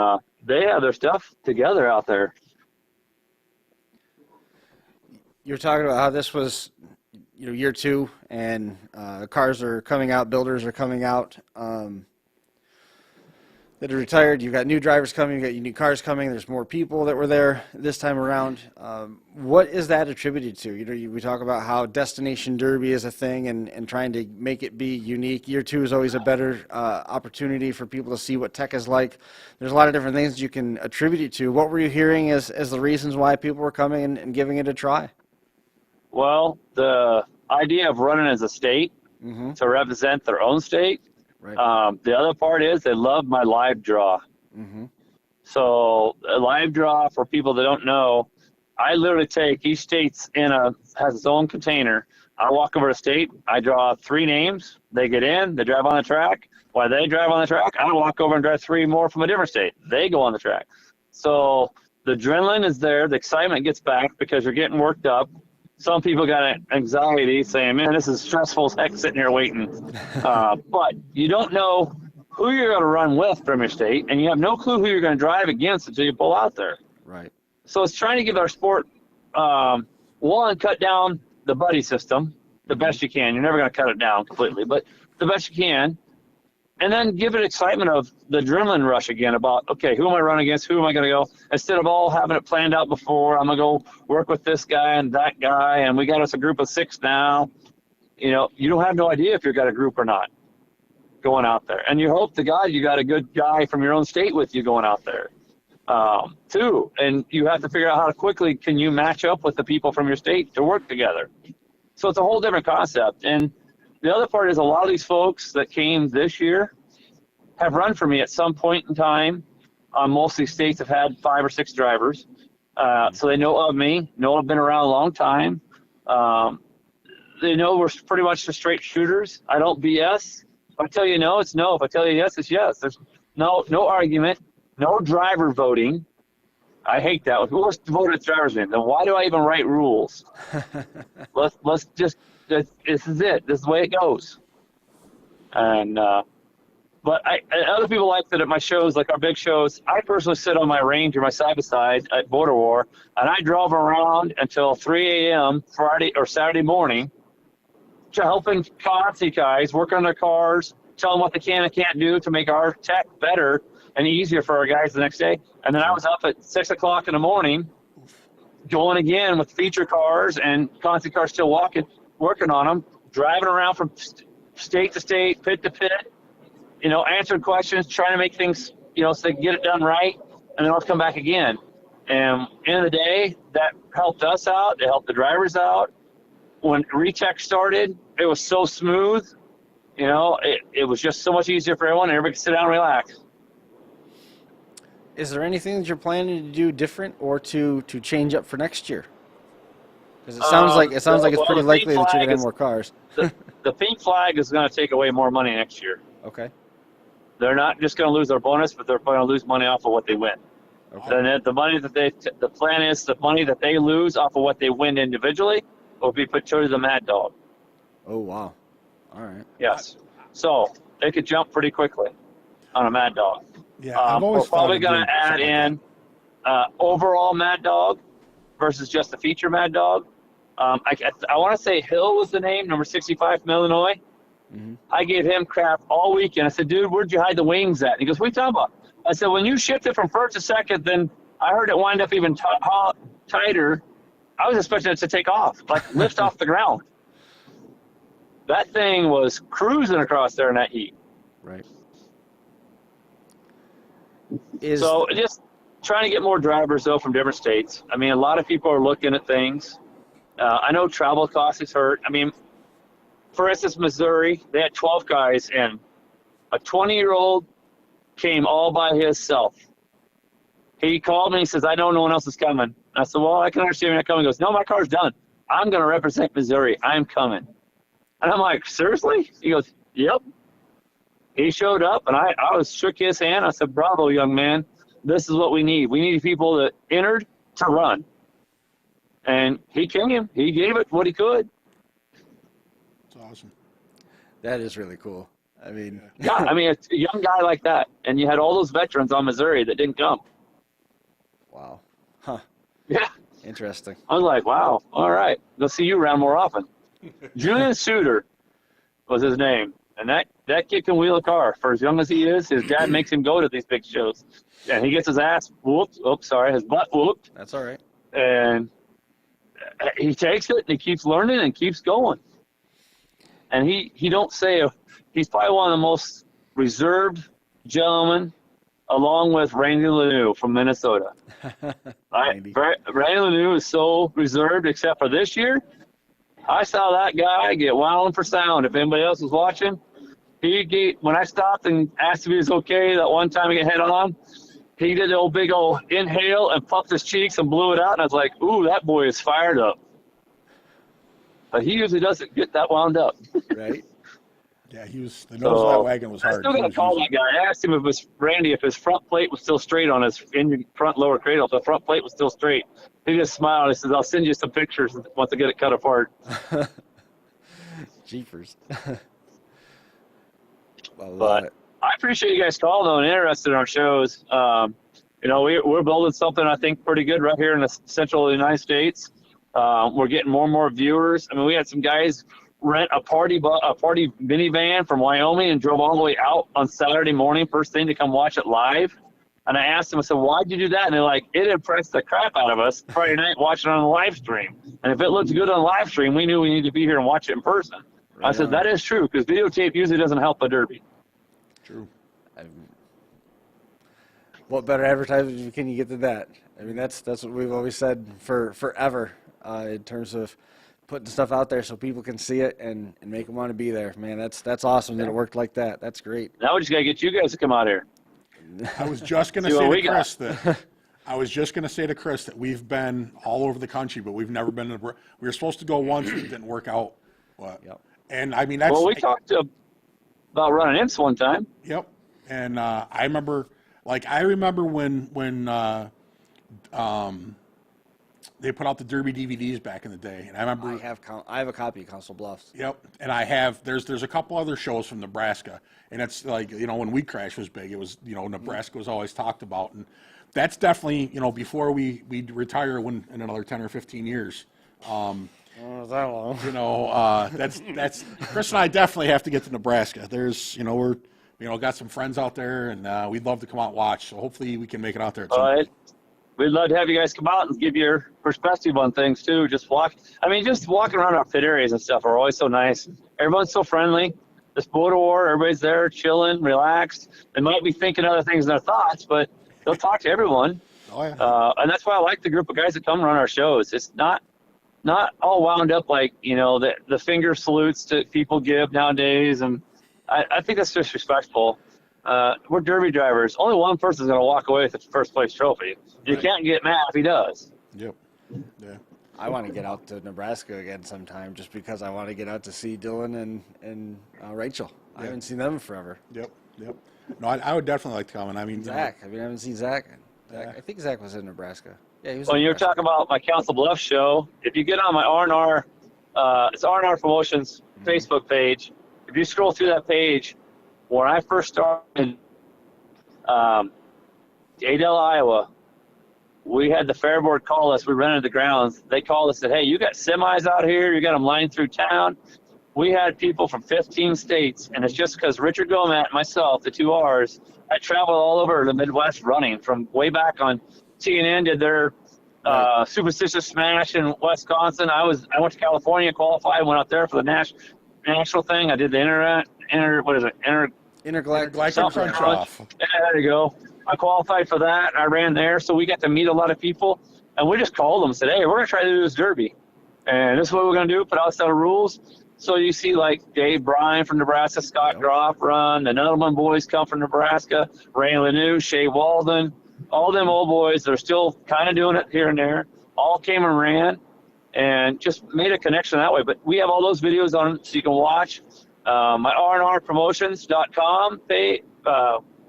they have their stuff together out there. You're talking about how this was, year 2, and cars are coming out, builders are coming out that are retired. You've got new drivers coming, you've got new cars coming. There's more people that were there this time around. What is that attributed to? We talk about how Destination Derby is a thing and trying to make it be unique. Year 2 is always a better opportunity for people to see what tech is like. There's a lot of different things you can attribute it to. What were you hearing as the reasons why people were coming and giving it a try? Well, the idea of running as a state to represent their own state. Right. The other part is they love my live draw. Mm-hmm. So a live draw, for people that don't know, I literally take each state's has its own container. I walk over to state, I draw 3 names. They get in, they drive on the track. While they drive on the track, I walk over and drive 3 more from a different state. They go on the track. So the adrenaline is there. The excitement gets back because you're getting worked up. Some people got anxiety saying, man, this is stressful as heck sitting here waiting. But you don't know who you're going to run with from your state, and you have no clue who you're going to drive against until you pull out there. Right. So it's trying to give our sport, one, cut down the buddy system the best you can. You're never going to cut it down completely, but the best you can. And then give it excitement of the adrenaline rush again about, okay, who am I running against? Who am I going to go? Instead of all having it planned out before, I'm going to go work with this guy and that guy, and we got us a group of 6 now. You don't have no idea if you've got a group or not going out there. And you hope to God you got a good guy from your own state with you going out there, too. And you have to figure out how quickly can you match up with the people from your state to work together. So it's a whole different concept. And the other part is a lot of these folks that came this year have run for me at some point in time. Most of these states have had 5 or 6 drivers. So they know of me, know I've been around a long time. They know we're pretty much just straight shooters. I don't BS. If I tell you no, it's no. If I tell you yes, it's yes. There's no argument, no driver voting. I hate that. If who was devoted driver's name? Then why do I even write rules? let's just this is it. This is the way it goes. And but other people like that at my shows, like our big shows. I personally sit on my Ranger, my side-by-side at Border War, and I drove around until 3 a.m. Friday or Saturday morning, helping Nazi guys work on their cars, tell them what they can and can't do to make our tech better and easier for our guys the next day. And then I was up at 6 o'clock in the morning, going again with feature cars and constant cars still working on them, driving around from state to state, pit to pit, answering questions, trying to make things, so they can get it done right, and then I'll come back again. And end of the day, that helped us out. It helped the drivers out. When Retech started, it was so smooth. It was just so much easier for everyone. Everybody could sit down and relax. Is there anything that you're planning to do different or to change up for next year? Because it sounds like it's pretty likely that you're going to have more cars. The pink flag is going to take away more money next year. Okay. They're not just going to lose their bonus, but they're going to lose money off of what they win. Okay. And the money that the plan is the money that they lose off of what they win individually will be put towards the Mad Dog. Oh wow! All right. Yes. So they could jump pretty quickly on a Mad Dog. Yeah, I've always we're probably going to add in overall Mad Dog versus just the feature Mad Dog. I want to say Hill was the name, number 65 from Illinois. Mm-hmm. I gave him crap all weekend. I said, dude, where'd you hide the wings at? And he goes, what are you talking about? I said, when you shifted from first to second, then I heard it wind up even tighter. I was expecting it to take off, like lift off the ground. That thing was cruising across there in that heat. Right. So just trying to get more drivers, though, from different states. I mean, a lot of people are looking at things. I know travel costs is hurt. I mean, for instance, Missouri, they had 12 guys, and a 20-year-old came all by himself. He called me and he says, I know no one else is coming. I said, well, I can understand you're not coming. He goes, no, my car's done. I'm going to represent Missouri. I'm coming. And I'm like, seriously? He goes, yep. He showed up, and I shook his hand. I said, bravo, young man. This is what we need. We need people that entered to run. And he came. He gave it what he could. It's awesome. That is really cool. I mean, yeah, I mean, a young guy like that, and you had all those veterans on Missouri that didn't come. Wow. Huh. Yeah. Interesting. I was like, wow, all right. They'll see you around more often. Julian Suter was his name. And that kid can wheel a car. For as young as he is, his dad makes him go to these big shows. And he gets his ass whooped. His butt whooped. That's all right. And he takes it, and he keeps learning and keeps going. And he don't say, he's probably one of the most reserved gentlemen, along with Randy Lanou from Minnesota. Randy Lanou is so reserved, except for this year. I saw that guy get wilding for sound. If anybody else was watching, when I stopped and asked if he was okay that one time he got head on, he did the big old inhale and puffed his cheeks and blew it out. And I was like, ooh, that boy is fired up. But he usually doesn't get that wound up. Right. Yeah, the nose of that wagon was hard. I still got to call that guy. I asked him if his front plate was still straight on his engine front lower cradle. If the front plate was still straight. He just smiled. He says, I'll send you some pictures once I get it cut apart. Jeepers. But I appreciate you guys calling, though, and interested in our shows. We're building something, I think, pretty good right here in the central United States. We're getting more and more viewers. I mean, we had some guys rent a party minivan from Wyoming and drove all the way out on Saturday morning, first thing, to come watch it live. And I asked them, I said, why'd you do that? And they're like, it impressed the crap out of us Friday night watching it on the live stream. And if it looked good on the live stream, we knew we needed to be here and watch it in person. Right. I said, that is true, because videotape usually doesn't help a derby. True. What better advertising can you get than that? I mean, that's what we've always said for forever in terms of putting stuff out there so people can see it and make them want to be there. Man, that's awesome that it worked like that. That's great. Now we just got to get you guys to come out here. I was just going to say to Chris that we've been all over the country, but we've never been we were supposed to go once, but it didn't work out. Yep. And I mean, we talked about running imps one time. Yep. And I remember when They put out the Derby DVDs back in the day, and I remember I have a copy of Council Bluffs. Yep, and I have. There's a couple other shows from Nebraska, and it's like, when Weed Crash was big, it was, Nebraska was always talked about, and that's definitely, before we retire in another 10 or 15 years. Oh, that long. That's Chris and I definitely have to get to Nebraska. There's, we're got some friends out there, and we'd love to come out and watch. So hopefully we can make it out there at some point. We'd love to have you guys come out and give your perspective on things too. Just walking around our pit areas and stuff are always so nice. Everyone's so friendly. This border war, everybody's there chilling, relaxed. They might be thinking other things in their thoughts, but they'll talk to everyone. Oh, yeah. And that's why I like the group of guys that come run our shows. It's not all wound up like, the finger salutes that people give nowadays. And I think that's disrespectful. We're derby drivers. Only one person's going to walk away with the first place trophy. You can't get mad if he does. Yep. Yeah. I want to get out to Nebraska again sometime, just because I want to get out to see Dylan and Rachel. I haven't seen them in forever. Yep. No, I would definitely like to come. And I mean, Zach. I haven't seen Zach. I think Zach was in Nebraska. Yeah, he was. When in you were Nebraska. talking about my Council Bluffs show, if you get on my R&R, it's R&R Promotions Facebook page. If you scroll through that page, when I first started Adel, Iowa, we had the fair board call us. We rented the grounds. They called us and said, hey, you got semis out here. You got them lined through town. We had people from 15 states, and it's just because Richard Gomat and myself, the two R's, I traveled all over the Midwest running from way back on TNN, did their Superstitious Smash in Wisconsin. I went to California, qualified, went out there for the national thing. I did the Intergalactic Crunch Off. Yeah, there you go. I qualified for that. I ran there, so we got to meet a lot of people, and we just called them and said, hey, we're going to try to do this derby, and this is what we're going to do, put out a set of rules. So you see, like, Dave Bryan from Nebraska, Scott Groff run, the Nuttleman boys come from Nebraska, Ray Lanou, Shea Walden, all them old boys that are still kind of doing it here and there, all came and ran and just made a connection that way. But we have all those videos on so you can watch. My rnrpromotions.com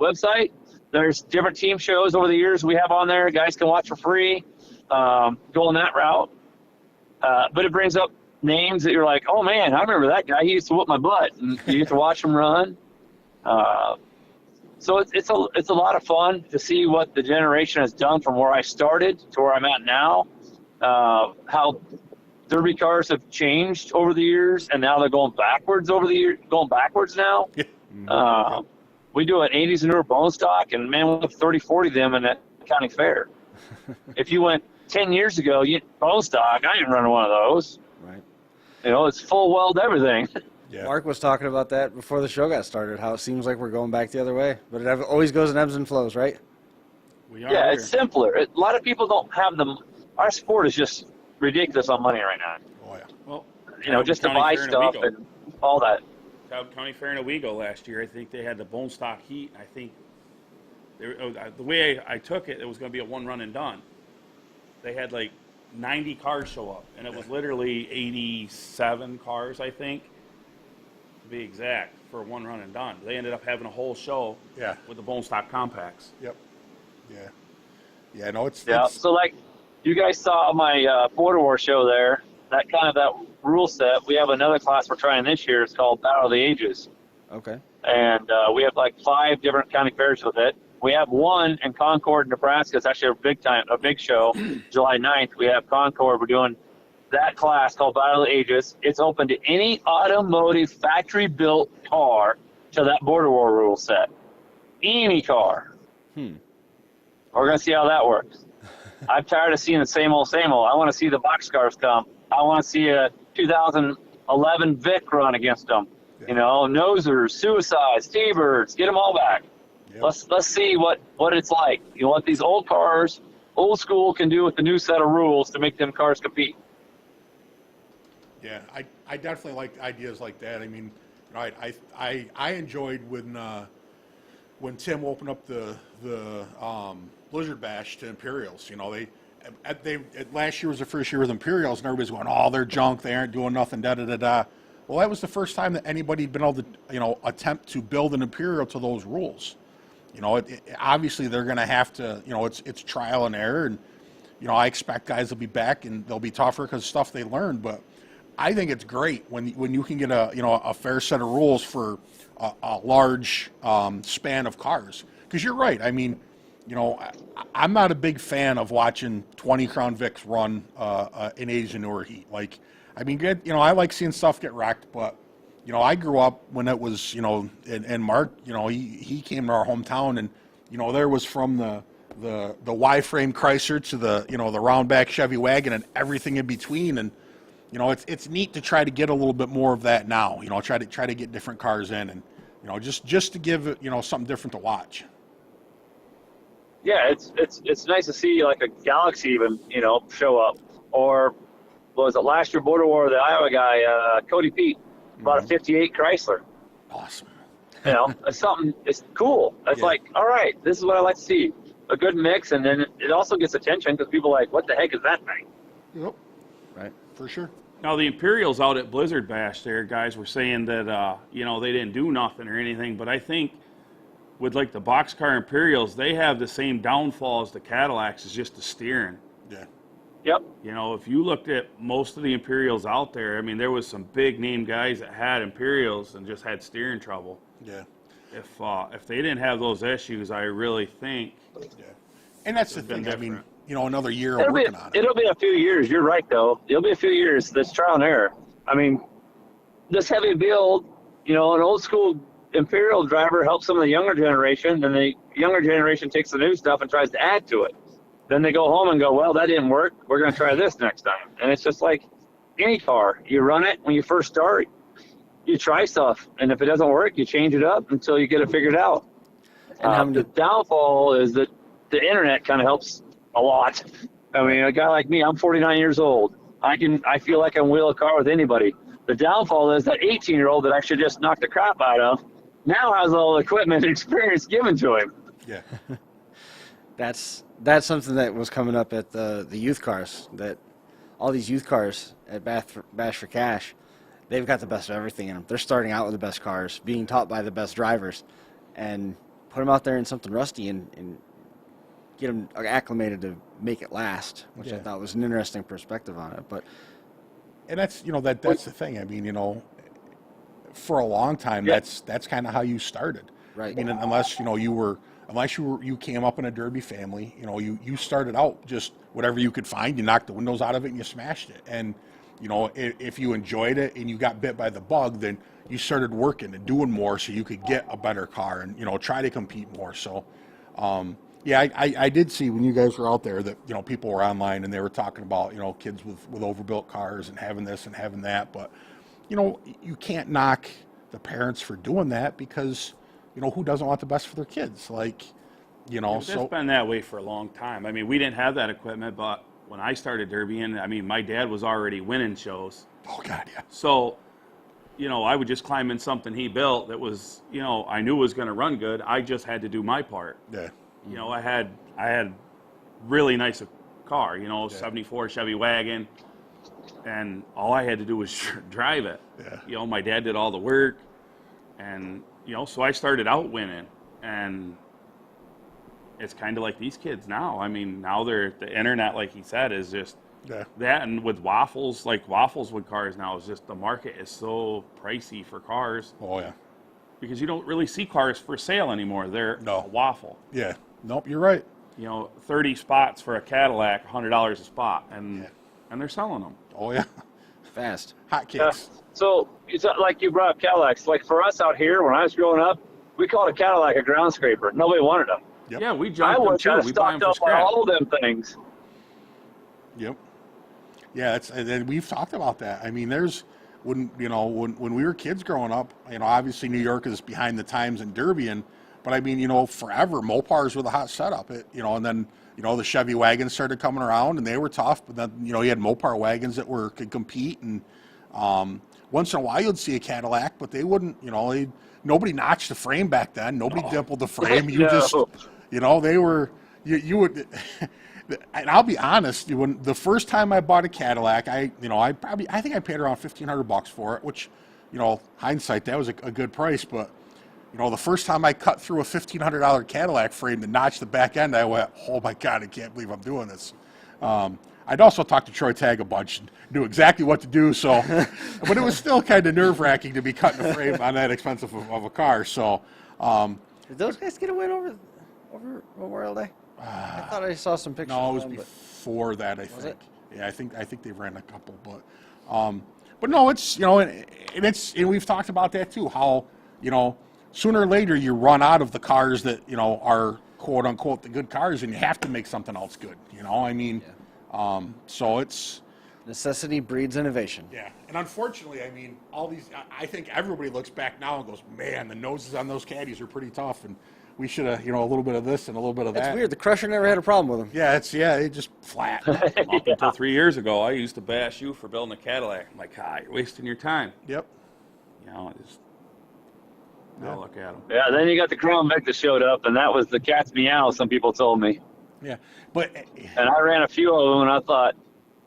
website. There's different team shows over the years we have on there. Guys can watch for free, go on that route. But it brings up names that you're like, oh man, I remember that guy. He used to whoop my butt. And you get to watch him run. So it's a lot of fun to see what the generation has done from where I started to where I'm at now. How derby cars have changed over the years, and now they're going backwards now. We do an 80s and newer bone stock, and man, we have 30, 40 of them in that county fair. If you went 10 years ago, bone stock, I ain't running one of those. Right. It's full weld everything. Yeah. Mark was talking about that before the show got started, how it seems like we're going back the other way. But it always goes in ebbs and flows, right? We are Yeah, here. it's simpler. A lot of people don't have them. Our sport is just ridiculous on money right now. Oh, yeah. Well, Just to County buy Fair in stuff Owego. and all that. County Fair in Owego last year, I think they had the bone stock heat. I think the way I took it, it was going to be a one run and done. They had like 90 cars show up, and it was literally 87 cars, I think, to be exact, for a one run and done. They ended up having a whole show with the bone stock compacts. Yep. Yeah. Yeah, no, it's So like you guys saw my Border War show there, that rule set. We have another class we're trying this year. It's called Battle of the Ages. Okay. And we have like 5 different county fairs with it. We have one in Concord, Nebraska. It's actually a big show. July 9th, we have Concord. We're doing that class called Battle of the Ages. It's open to any automotive factory-built car to that Border War rule set. Any car. We're going to see how that works. I'm tired of seeing the same old, same old. I want to see the boxcars come. I want to see a 2011 Vic run against them. Yeah. Nosers, Suicides, T-Birds, get them all back. Yep. Let's see what it's like. What these old cars, old school, can do with the new set of rules to make them cars compete. Yeah, I definitely like ideas like that. I mean, I enjoyed when Tim opened up the Blizzard Bash to Imperials. Last year was the first year with Imperials, and everybody's going, oh, they're junk, they aren't doing nothing, da-da-da-da. Well, that was the first time that anybody had been able to, attempt to build an Imperial to those rules. You know, obviously they're going to have to, you know, it's trial and error, and you know, I expect guys will be back and they'll be tougher because stuff they learned. But I think it's great when you can get a fair set of rules for a large span of cars. Because you're right. I mean, you know, I'm not a big fan of watching 20 Crown Vics run in Asian or heat. Like, I mean, good. You know, I like seeing stuff get wrecked, but you know, I grew up when it was, you know, and Mark, you know, he came to our hometown, and you know, there was from the Y-frame Chrysler to the, you know, the round back Chevy wagon and everything in between. And you know, it's neat to try to get a little bit more of that now. You know, try to get different cars in, and you know, just to give it, you know, something different to watch. Yeah, it's nice to see like a Galaxy even, you know, show up. Or was it last year Border War, the Iowa guy, Cody Pete, bought a 58 Chrysler. Awesome. You know, it's something, it's cool. It's like, all right, this is what I like to see. A good mix, and then it also gets attention because people are like, what the heck is that thing? Yep. Right. For sure. Now, the Imperials out at Blizzard Bash there, guys were saying that, you know, they didn't do nothing or anything, but I think with like the boxcar Imperials, they have the same downfall as the Cadillacs, is just the steering. Yeah. Yep. You know, if you looked at most of the Imperials out there, I mean, there was some big name guys that had Imperials and just had steering trouble. Yeah. If they didn't have those issues, I really think. Yeah. And that's the thing. I mean, you know, another year It'll of working on it. It'll be a few years. You're right, though. It'll be a few years. That's trial and error. I mean, this heavy build, you know, an old school Imperial driver helps some of the younger generation, and the younger generation takes the new stuff and tries to add to it. Then they go home and go, well, that didn't work. We're going to try this next time. And it's just like any car. You run it when you first start. You try stuff, and if it doesn't work, you change it up until you get it figured out. The downfall is that the internet kind of helps a lot. I mean, a guy like me, I'm 49 years old. I feel like I can wheel a car with anybody. The downfall is that 18-year-old that I should just knock the crap out of now has all the equipment and experience given to him. Yeah. That's something that was coming up at the youth cars, that all these youth cars at Bash for Cash, they've got the best of everything in them. They're starting out with the best cars, being taught by the best drivers, and put them out there in something rusty and get them acclimated to make it last, which I thought was an interesting perspective on it. And that's, you know, that's the thing. I mean, you know, for a long time, that's kind of how you started. Right. I mean, unless you came up in a Derby family, you know, you started out just whatever you could find, you knocked the windows out of it and you smashed it. And, you know, if you enjoyed it and you got bit by the bug, then you started working and doing more so you could get a better car and, you know, try to compete more. So, I did see when you guys were out there that, you know, people were online and they were talking about, you know, kids with overbuilt cars and having this and having that. But, you know, you can't knock the parents for doing that because, you know, who doesn't want the best for their kids? Like, you know, It's been that way for a long time. I mean, we didn't have that equipment, but when I started derbying, I mean, my dad was already winning shows. Oh, God, yeah. So, you know, I would just climb in something he built that was, you know, I knew was going to run good. I just had to do my part. Yeah. You know, I had really nice car, you know, 74 Chevy wagon, and all I had to do was drive it. Yeah. You know, my dad did all the work, and, you know, so I started out winning, and it's kind of like these kids now. I mean, now the internet, like he said, is just that, and with waffles with cars now, is just the market is so pricey for cars. Oh, yeah. Because you don't really see cars for sale anymore. They're a waffle. Yeah. Nope, you're right. You know, 30 spots for a Cadillac, $100 a spot, and they're selling them. Oh, yeah. Fast. Hot kicks. So it's like you brought up Cadillacs. Like for us out here, when I was growing up, we called a Cadillac a ground scraper. Nobody wanted them. Yep. Yeah, we jumped them too. We buy them for up on scrap. all them things. Yep. Yeah, and we've talked about that. I mean, when we were kids growing up, you know, obviously New York is behind the times in derbying, but I mean, you know, forever Mopars were the hot setup. You know, and then, you know, the Chevy wagons started coming around and they were tough, but then, you know, you had Mopar wagons that could compete, and once in a while you'd see a Cadillac, but they wouldn't, you know, nobody notched the frame back then. Nobody dimpled the frame. You just, you know, they were, you would, and I'll be honest, when the first time I bought a Cadillac, I think I paid around $1,500 for it, which, you know, hindsight, that was a good price, but, you know, the first time I cut through a $1,500 Cadillac frame to notch the back end, I went, oh my God, I can't believe I'm doing this. I'd also talked to Troy Tagg a bunch and knew exactly what to do. So, but it was still kind of nerve-wracking to be cutting a frame on that expensive of a car. So, Did those guys get a win over Memorial Day? I thought I saw some pictures. no, it was of them, before that. I think. it? Yeah, I think they ran a couple, but no, it's, you know, and we've talked about that too. How, you know, sooner or later you run out of the cars that, you know, are quote unquote the good cars, and you have to make something else good. You know, I mean, so it's necessity breeds innovation. yeah. And unfortunately, I mean, all these, I think everybody looks back now and goes, man, the noses on those caddies are pretty tough, and we should have, you know, a little bit of this and a little bit of that. It's weird. The Crusher never had a problem with them. Yeah, it just flat. Up until 3 years ago, I used to bash you for building a Cadillac. I'm like, you're wasting your time. Yep. You know, just now look at them. Yeah, then you got the Crown Vic that showed up, and that was the cat's meow, some people told me. Yeah, but And I ran a few of them, and I thought,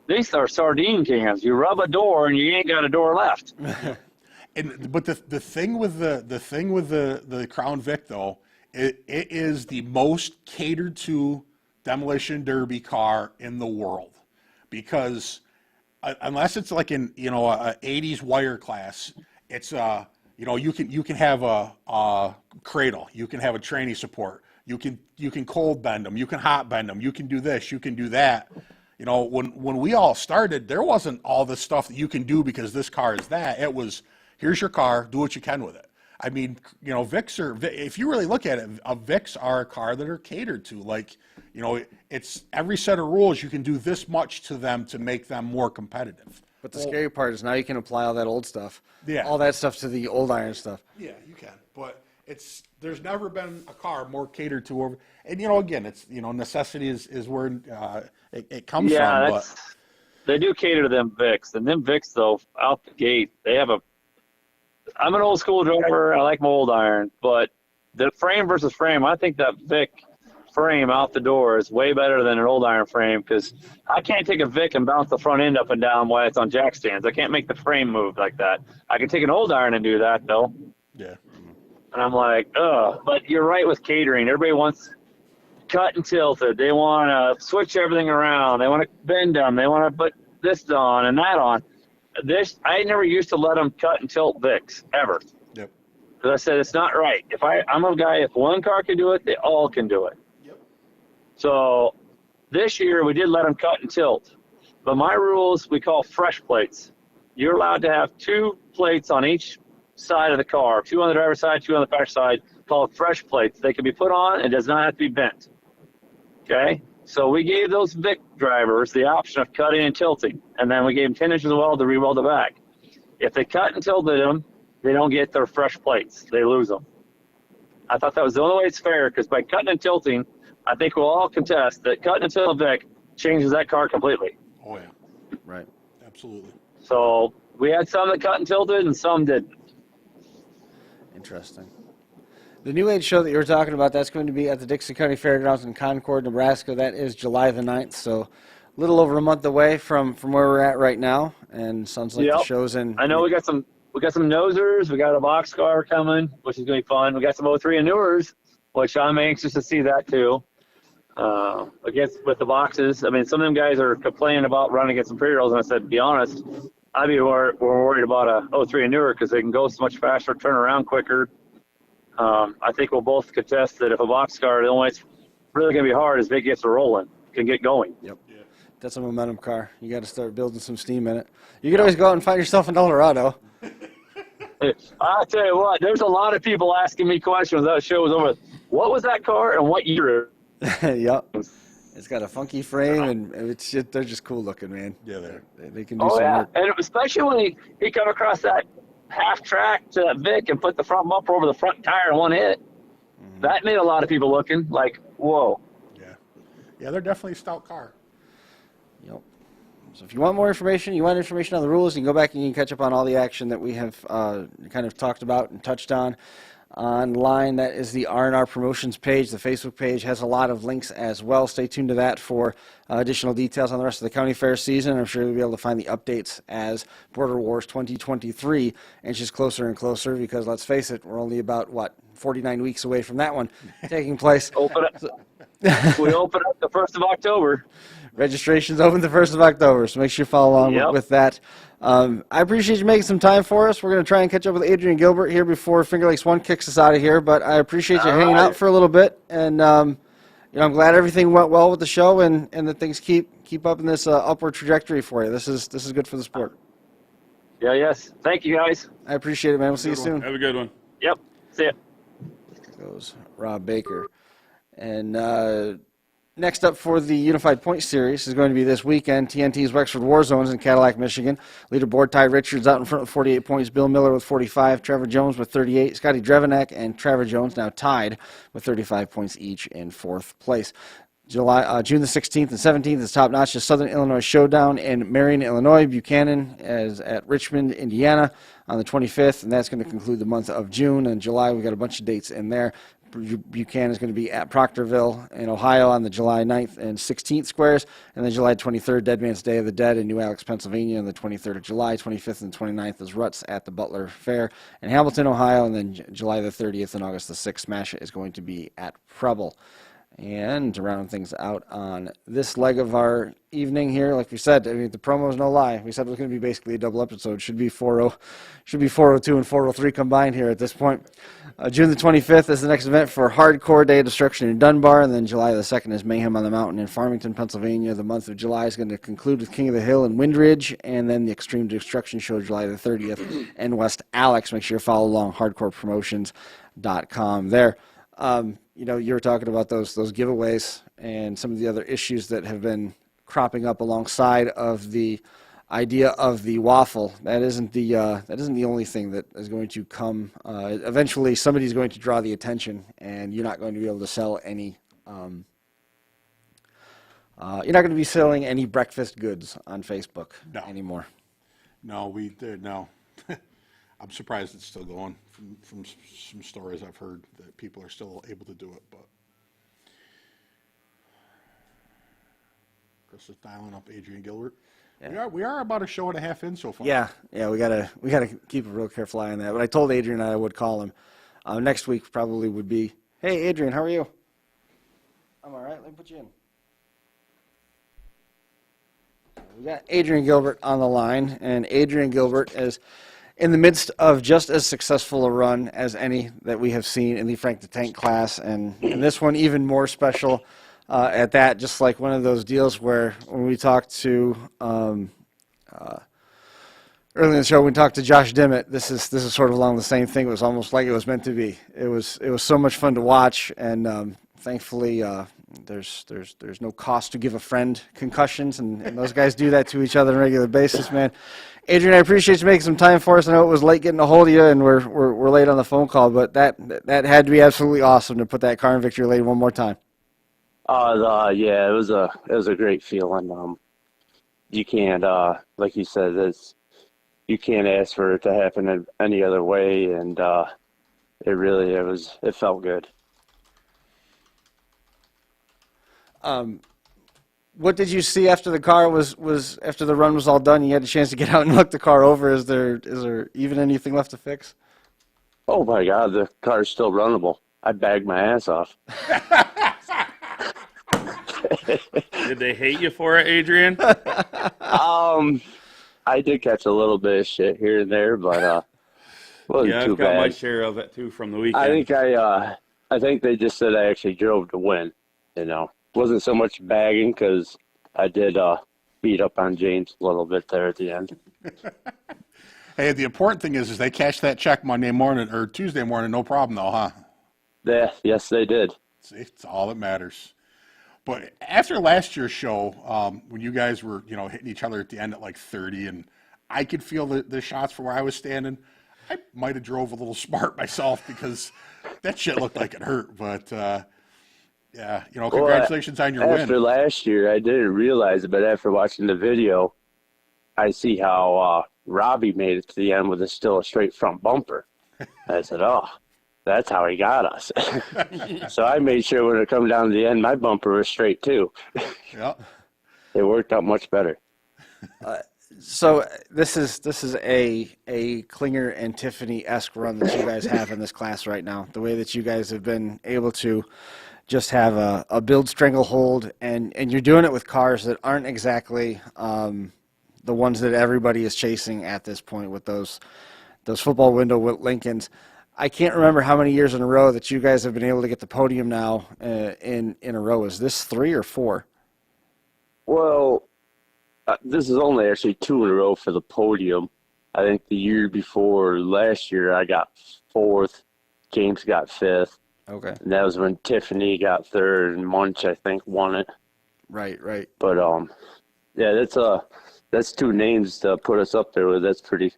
these are sardine cans. You rub a door, and you ain't got a door left. but the thing with the Crown Vic though, it is the most catered to demolition derby car in the world, because unless it's like in, you know, a 80s wire class, it's you know, you can have a cradle, you can have a tranny support, you can cold bend them, you can hot bend them, you can do this, you can do that. You know, when we all started, there wasn't all this stuff that you can do because this car is that. It was, here's your car, do what you can with it. I mean, you know, if you really look at it, Vics are a car that are catered to. Like, you know, it's every set of rules, you can do this much to them to make them more competitive. But the scary part is now you can apply all that old stuff, Yeah. all that stuff to the old iron stuff. Yeah, you can. But there's never been a car more catered to over. And, you know, again, it's, you know, necessity is where it comes from. But They do cater to them Vics. And them Vics, though, out the gate, they have I'm an old school driver. I like my old iron. But the frame versus frame, I think that Vic frame out the door is way better than an old iron frame, because I can't take a Vic and bounce the front end up and down while it's on jack stands. I can't make the frame move like that. I can take an old iron and do that, though. yeah. And I'm like, ugh. But you're right with catering. Everybody wants cut and tilted. They want to switch everything around. They want to bend them. They want to put this on and that on. I never used to let them cut and tilt Vics, ever. Yep. Because I said, it's not right. I'm a guy, if one car can do it, they all can do it. Yep. So this year we did let them cut and tilt. But my rules we call fresh plates. You're allowed to have 2 plates on each side of the car, 2 on the driver's side, 2 on the passenger side, called fresh plates. They can be put on. It does not have to be bent. Okay? So we gave those Vic drivers the option of cutting and tilting, and then we gave them 10 inches of weld to re-weld the back. If they cut and tilted them, they don't get their fresh plates. They lose them. I thought that was the only way it's fair, because by cutting and tilting, I think we'll all contest that cutting and tilting Vic changes that car completely. Oh, yeah. Right. Absolutely. So we had some that cut and tilted and some didn't. Interesting. The New Age show that you were talking about, that's going to be at the Dixon County Fairgrounds in Concord, Nebraska. That is July the 9th, so a little over a month away from where we're at right now. And sounds like the show's in. I know we got some nosers. We got a boxcar coming, which is going to be fun. We got some 03 and newers, which I'm anxious to see that too. Against with the boxes. I mean, some of them guys are complaining about running against some pre-rolls, and I said, to be honest, I'd be more worried about a 03 and newer, because they can go so much faster, turn around quicker. I think we'll both contest that if a boxcar, the only way it's really going to be hard is if it gets rolling, can get going. Yep. Yeah. That's a momentum car. You got to start building some steam in it. You could always go out and find yourself in Eldorado. I'll tell you what, there's a lot of people asking me questions. That show was over. What was that car and what year? Yep. It's got a funky frame, and they're just cool looking, man. Yeah, they can do some work. And especially when he come across that half track to that Vic and put the front bumper over the front tire in one hit. Mm-hmm. That made a lot of people looking like, whoa. Yeah, they're definitely a stout car. Yep. So if you want more information, you want information on the rules, you can go back and you can catch up on all the action that we have kind of talked about and touched on. online. That is the R&R Promotions page. The Facebook page has a lot of links as well. Stay tuned to that for additional details on the rest of the county fair season. I'm sure you'll be able to find the updates as Border Wars 2023 inches closer and closer, because let's face it, we're only about, 49 weeks away from that one taking place. We open up the 1st of October. Registration's open the 1st of October, so make sure you follow along with that. I appreciate you making some time for us. We're going to try and catch up with Adrian Gilbert here before Finger Lakes 1 kicks us out of here, but I appreciate you hanging out for a little bit, and I'm glad everything went well with the show, and that things keep up in this upward trajectory for you. This is good for the sport. Yeah, yes. Thank you, guys. I appreciate it, man. We'll see you soon. Have a good one. Yep. See ya. Goes Rob Baker. And next up for the Unified Point Series is going to be this weekend. TNT's Wexford War Zones in Cadillac, Michigan. Leaderboard, Ty Richards out in front with 48 points. Bill Miller with 45. Trevor Jones with 38. Scotty Drevenak and Trevor Jones now tied with 35 points each in fourth place. June the 16th and 17th is top-notch. The Southern Illinois Showdown in Marion, Illinois. Buchanan is at Richmond, Indiana on the 25th, and that's going to conclude the month of June. And July, we've got a bunch of dates in there. Buchanan is going to be at Proctorville in Ohio on the July 9th and 16th squares, and then July 23rd, Dead Man's Day of the Dead in New Alex, Pennsylvania on the 23rd of July. 25th and 29th is Ruts at the Butler Fair in Hamilton, Ohio, and then July the 30th and August the 6th, Smash is going to be at Preble. And to round things out on this leg of our evening here, like we said, I mean, the promo is no lie. We said it was going to be basically a double episode. Should be 402 and 403 combined here at this point. June the 25th is the next event for Hardcore Day of Destruction in Dunbar, and then July the 2nd is Mayhem on the Mountain in Farmington, Pennsylvania. The month of July is going to conclude with King of the Hill in Windridge, and then the Extreme Destruction Show July the 30th in West Alex. Make sure you follow along hardcorepromotions.com there. You were talking about those giveaways and some of the other issues that have been cropping up alongside of the idea of the waffle. That isn't the only thing that is going to come. Eventually, somebody's going to draw the attention, and you're not going to be able to sell any. You're not going to be selling any breakfast goods on Facebook anymore. No, we did. No. I'm surprised it's still going from some stories I've heard that people are still able to do it, but Chris is dialing up Adrian Gilbert. Yeah. We are about a show and a half in so far. Yeah, we gotta keep a real careful eye on that. But I told Adrian I would call him. Next week probably would be, hey Adrian, how are you? I'm all right. Let me put you in. We got Adrian Gilbert on the line, and Adrian Gilbert is in the midst of just as successful a run as any that we have seen in the Frank the Tank class, and this one even more special at that, just like one of those deals where when we talked to, early in the show, when we talked to Josh Dimmitt, this is sort of along the same thing. It was almost like it was meant to be. It was so much fun to watch, and thankfully there's no cost to give a friend concussions, and those guys do that to each other on a regular basis, man. Adrian, I appreciate you making some time for us. I know it was late getting a hold of you, and we're late on the phone call, but that had to be absolutely awesome to put that car in victory lane one more time. Yeah, it was a great feeling. You can't, like you said, you can't ask for it to happen in any other way, and it felt good. What did you see after the car was after the run was all done? You had a chance to get out and look the car over. Is there even anything left to fix? Oh my God, the car's still runnable. I bagged my ass off. Did they hate you for it, Adrian? I did catch a little bit of shit here and there, but wasn't too I've got bad. my share of it too from the weekend. I think they just said I actually drove to win. Wasn't so much bagging because I did beat up on James a little bit there at the end. Hey, the important thing is they cashed that check Monday morning or Tuesday morning, no problem though, huh? Yeah, yes, they did. See, it's all that matters. But after last year's show, when you guys were, hitting each other at the end at like 30, and I could feel the shots from where I was standing, I might have drove a little smart myself because that shit looked like it hurt. But yeah, congratulations on your win. After last year, I didn't realize it, but after watching the video, I see how Robbie made it to the end with still a straight front bumper. I said, oh, that's how he got us. So I made sure when it come down to the end, my bumper was straight too. Yeah. It worked out much better. So this is a Klinger and Tiffany-esque run that you guys have in this class right now. The way that you guys have been able to just have a build stranglehold, and you're doing it with cars that aren't exactly the ones that everybody is chasing at this point with those football window Lincolns. I can't remember how many years in a row that you guys have been able to get the podium now in a row. Is this 3 or 4? Well, this is only actually 2 in a row for the podium. I think the year before last year I got 4th, James got 5th. Okay. And that was when Tiffany got 3rd and Munch, I think, won it. Right. But yeah, that's 2 names to put us up there with. That's pretty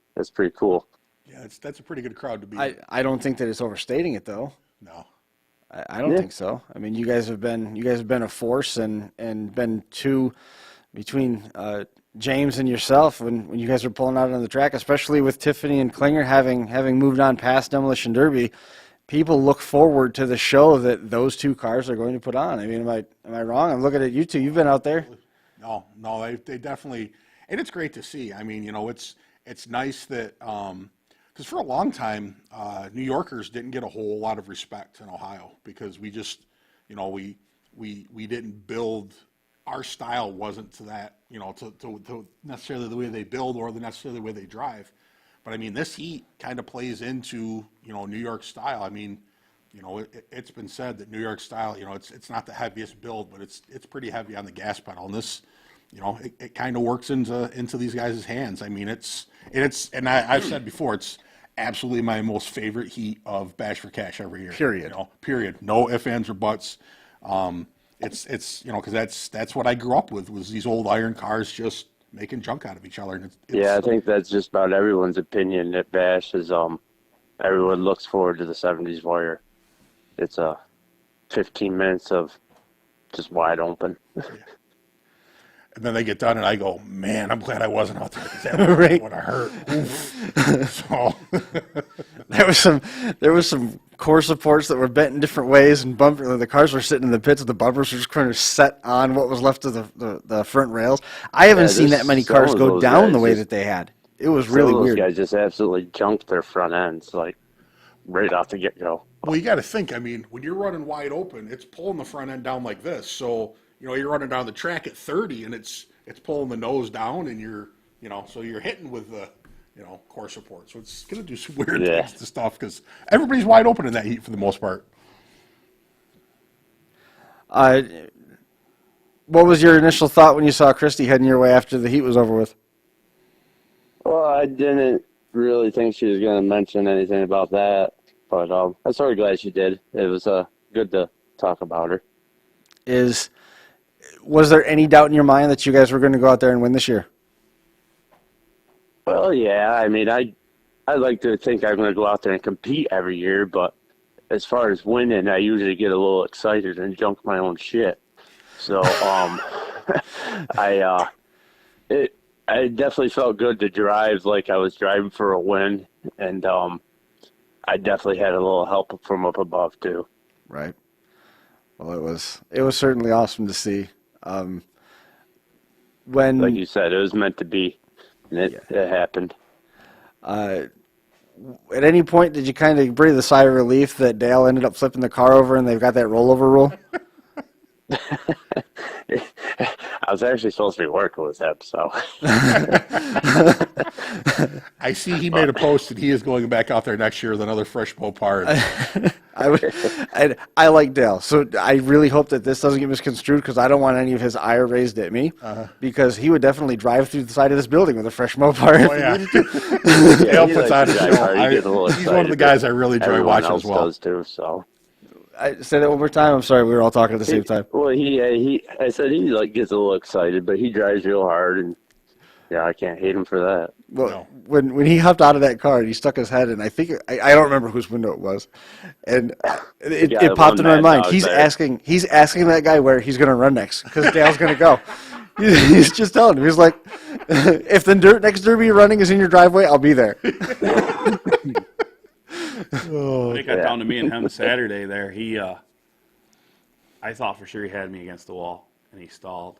cool. Yeah, that's a pretty good crowd to be. I don't think that it's overstating it though. No. I don't think so. I mean, you guys have been a force and been 2 between James and yourself when you guys are pulling out on the track, especially with Tiffany and Klinger having moved on past Demolition Derby. People look forward to the show that those 2 cars are going to put on. I mean, am I wrong? I'm looking at you two. You've been out there. No, they definitely, and it's great to see. I mean, it's nice that because for a long time, New Yorkers didn't get a whole lot of respect in Ohio because we just, we didn't build. Our style wasn't to that, to necessarily the way they build or necessarily the way they drive. But I mean, this heat kind of plays into, New York style. I mean, it's been said that New York style, it's not the heaviest build, but it's pretty heavy on the gas pedal. And this, it kind of works into these guys' hands. I mean, and I've said before, it's absolutely my most favorite heat of Bash for Cash every year. Period. Period. No ifs, ands, or buts. It's because that's what I grew up with was these old iron cars just making junk out of each other. And yeah, I think that's just about everyone's opinion at Bash is everyone looks forward to the 70s wire. It's 15 minutes of just wide open. And then they get done, and I go, man, I'm glad I wasn't out there because that would have hurt. So there was some core supports that were bent in different ways, and the cars were sitting in the pits, and the bumpers were just kind of set on what was left of the front rails. I haven't seen that many cars go down the way that they had. It was really weird. Those guys just absolutely junked their front ends, like right off the get-go. Well, you got to think. I mean, when you're running wide open, it's pulling the front end down like this. So you're running down the track at 30, and it's pulling the nose down, and so you're hitting with the core support. So it's going to do some weird things to stuff because everybody's wide open in that heat for the most part. What was your initial thought when you saw Christy heading your way after the heat was over with? Well, I didn't really think she was going to mention anything about that, but I'm sort of glad she did. It was good to talk about her. Was there any doubt in your mind that you guys were going to go out there and win this year? Well, yeah. I mean, I like to think I'm going to go out there and compete every year, but as far as winning, I usually get a little excited and junk my own shit. So, I definitely felt good to drive like I was driving for a win, and I definitely had a little help from up above too. Right. Well, it was certainly awesome to see. When, like you said, it was meant to be, and it happened. At any point, did you kind of breathe a sigh of relief that Dale ended up flipping the car over and they've got that rollover rule? I was actually supposed to be working with him, so. I see he made a post that he is going back out there next year with another fresh Mopar. I like Dale, so I really hope that this doesn't get misconstrued because I don't want any of his ire raised at me because he would definitely drive through the side of this building with a fresh Mopar. Oh, yeah. Dale puts on a show. He's one of the guys I really enjoy watching as well. Does too, so. I say that one more time. I'm sorry, we were all talking at the same time. Well, I said he gets a little excited, but he drives real hard, and I can't hate him for that. Well, when he hopped out of that car and he stuck his head in, I think I don't remember whose window it was, and it popped in my mind. He's asking that guy where he's going to run next because Dale's going to go. He's just telling him. He's like, if the next derby you're running is in your driveway, I'll be there. When it got down to me and him Saturday there, I thought for sure he had me against the wall, and he stalled.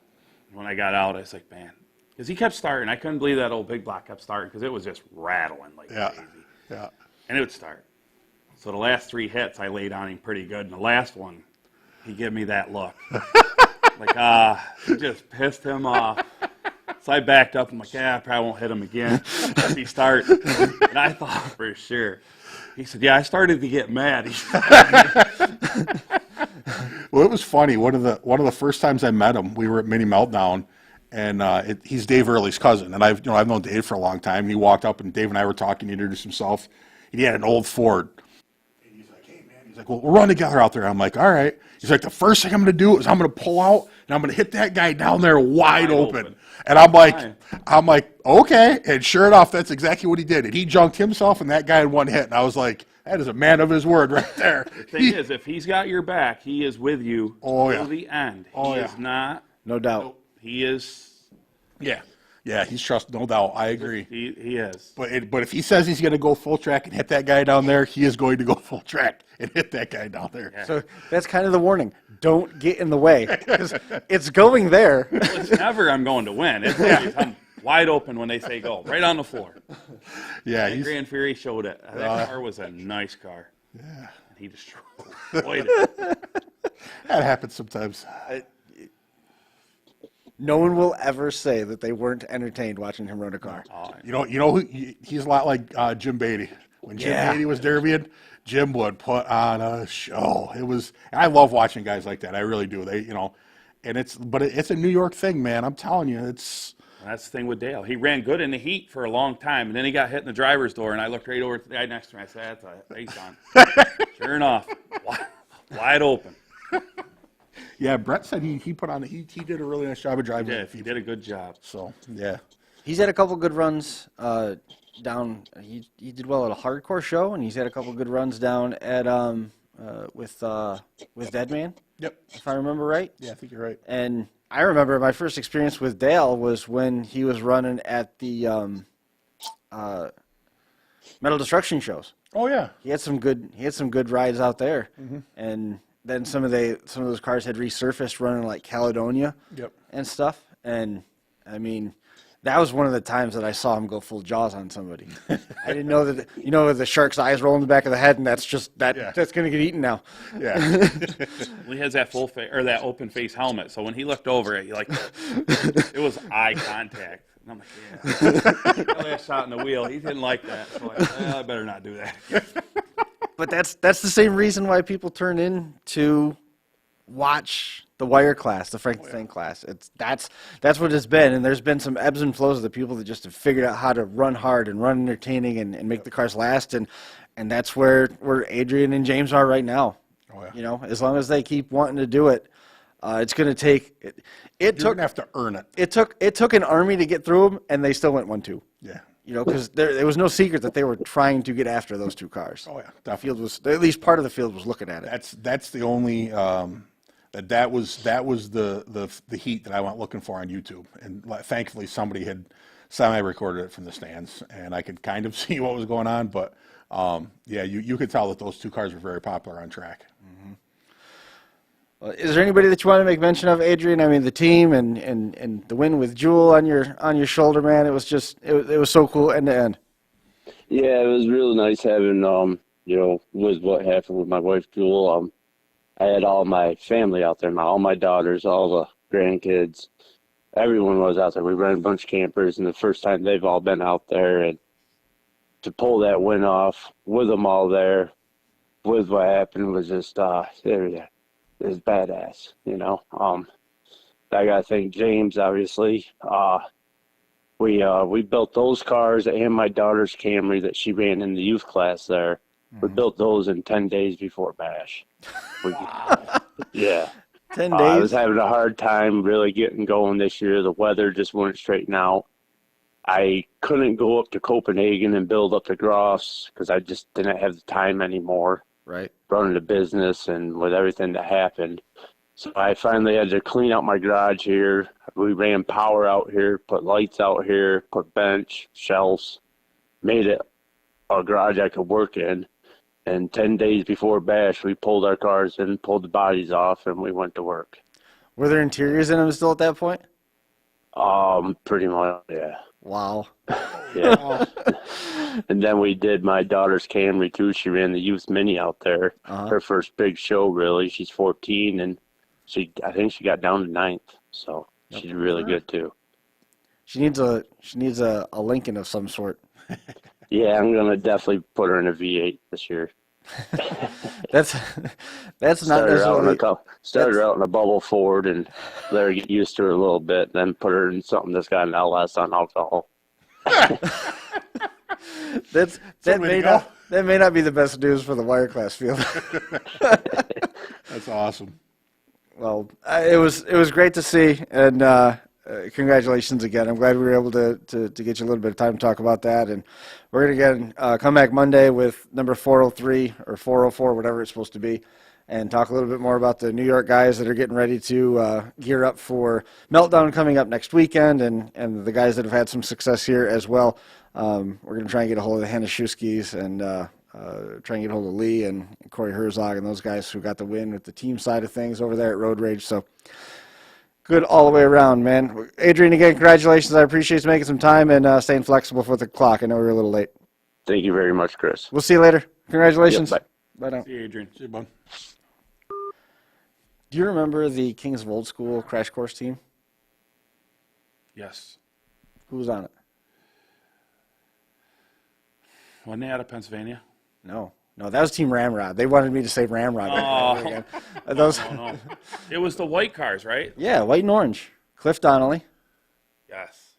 And when I got out, I was like, man, because he kept starting. I couldn't believe that old big block kept starting because it was just rattling like crazy. Yeah. And it would start. So the last 3 hits, I laid on him pretty good. And the last one, he gave me that look. It just pissed him off. So I backed up. I'm like, I probably won't hit him again if he starts. And I thought for sure. He said, yeah, I started to get mad. Well, it was funny. One of the first times I met him, we were at Mini Meltdown, and he's Dave Early's cousin. And I've known Dave for a long time. And he walked up, and Dave and I were talking. He introduced himself. He had an old Ford. And he's like, hey, man. He's like, well, we'll run together out there. I'm like, all right. He's like, the first thing I'm going to do is I'm going to pull out, and I'm going to hit that guy down there wide open. And I'm like, okay. And sure enough, that's exactly what he did. And he junked himself and that guy in one hit. And I was like, that is a man of his word right there. The thing is, if he's got your back, he is with you till the end. He is not. No doubt. He is. Yeah. Yeah, he's trust, no doubt. I agree. He is. But if he says he's going to go full track and hit that guy down there, he is going to go full track and hit that guy down there. Yeah. So that's kind of the warning. Don't get in the way. 'Cause it's going there. Well, it's never I'm going to win. It's always I'm wide open when they say go. Right on the floor. Yeah. Grand Fury showed it. That car was a nice car. Yeah. And he destroyed it. That happens sometimes. No one will ever say that they weren't entertained watching him run a car. You know who he's a lot like Jim Beatty. When Jim Beatty was derbying, Jim would put on a show. And I love watching guys like that. I really do. And it's a New York thing, man. I'm telling you, it's. That's the thing with Dale. He ran good in the heat for a long time, and then he got hit in the driver's door, and I looked right over to the guy next to me. I said, that's a race on. Sure enough, wide open. Yeah, Brett said he put on he did a really nice job of driving. He did a good job. So yeah, he's had a couple good runs down. He did well at a hardcore show, and he's had a couple good runs down at with Deadman. Yep, if I remember right. Yeah, I think you're right. And I remember my first experience with Dale was when he was running at the Metal Destruction shows. Oh yeah, he had some good rides out there, and then some of those cars had resurfaced running like Caledonia and stuff. And I mean, that was one of the times that I saw him go full Jaws on somebody. I didn't know that, the shark's eyes roll in the back of the head, and that's just that's going to get eaten now. Yeah. He has that that open face helmet. So when he looked over it, it was eye contact. And I'm like, yeah. Last shot in the wheel. He didn't like that. So I better not do that. But that's the same reason why people turn in to watch the Wire class, the Frankenstein class. That's what it's been, and there's been some ebbs and flows of the people that just have figured out how to run hard and run entertaining and make the cars last, and that's where Adrian and James are right now. Oh, yeah. As long as they keep wanting to do it, it's going to take. You're going to have to earn it. It took an army to get through them, and they still went 1-2. Yeah. Because there was no secret that they were trying to get after those two cars. Oh yeah, the field was, at least part of the field was looking at it. That's the only that was the heat that I went looking for on YouTube, and thankfully somebody had semi-recorded it from the stands, and I could kind of see what was going on. But yeah, you could tell that those two cars were very popular on track. Is there anybody that you want to make mention of, Adrian? I mean, the team and the win with Jewel on your shoulder, man. It was just it was so cool end to end. Yeah, it was really nice having with what happened with my wife Jewel. I had all my family out there, all my daughters, all the grandkids, everyone was out there. We ran a bunch of campers, and the first time they've all been out there, and to pull that win off with them all there, with what happened was just is badass, I gotta thank James, obviously. We built those cars and my daughter's Camry that she ran in the youth class there. We built those in 10 days before MASH. Yeah. 10 days? I was having a hard time really getting going this year. The weather just wouldn't straighten out. I couldn't go up to Copenhagen and build up the Groffs because I just didn't have the time anymore. Right. Running the business and with everything that happened. So I finally had to clean out my garage here. We ran power out here, put lights out here, put bench, shelves, made it a garage I could work in. And 10 days before Bash, we pulled our cars and pulled the bodies off, and we went to work. Were there interiors in them still at that point? Pretty much, yeah. Wow. Yeah. And then we did my daughter's Camry too. She ran the youth mini out there. Her first big show, really. She's 14, and I think she got down to 9th. So she's really good too. She needs a Lincoln of some sort. Yeah, I'm gonna definitely put her in a V8 this year. That's not necessarily. Started her out in a bubble Ford and let her get used to it a little bit, then put her in something that's got an LS on alcohol. that may not be the best news for the wire class field. That's awesome. Well, it was great to see, and congratulations again. I'm glad we were able to get you a little bit of time to talk about that, and we're going to come back Monday with number 403 or 404, whatever it's supposed to be, and talk a little bit more about the New York guys that are getting ready to gear up for Meltdown coming up next weekend, and the guys that have had some success here as well. We're going to try and get a hold of the Hanaszewskis and try and get a hold of Lee and Corey Herzog and those guys who got the win with the team side of things over there at Road Rage. So good all the way around, man. Adrian, again, congratulations. I appreciate you making some time and staying flexible for the clock. I know we were a little late. Thank you very much, Chris. We'll see you later. Congratulations. Yep, bye now. See you, Adrian. See you, bud. Do you remember the Kings of Old School Crash Course team? Yes. Who was on it? Wasn't they out of Pennsylvania? No, that was Team Ramrod. They wanted me to say Ramrod. Oh. No. It was the white cars, right? Yeah, white and orange. Cliff Donnelly. Yes.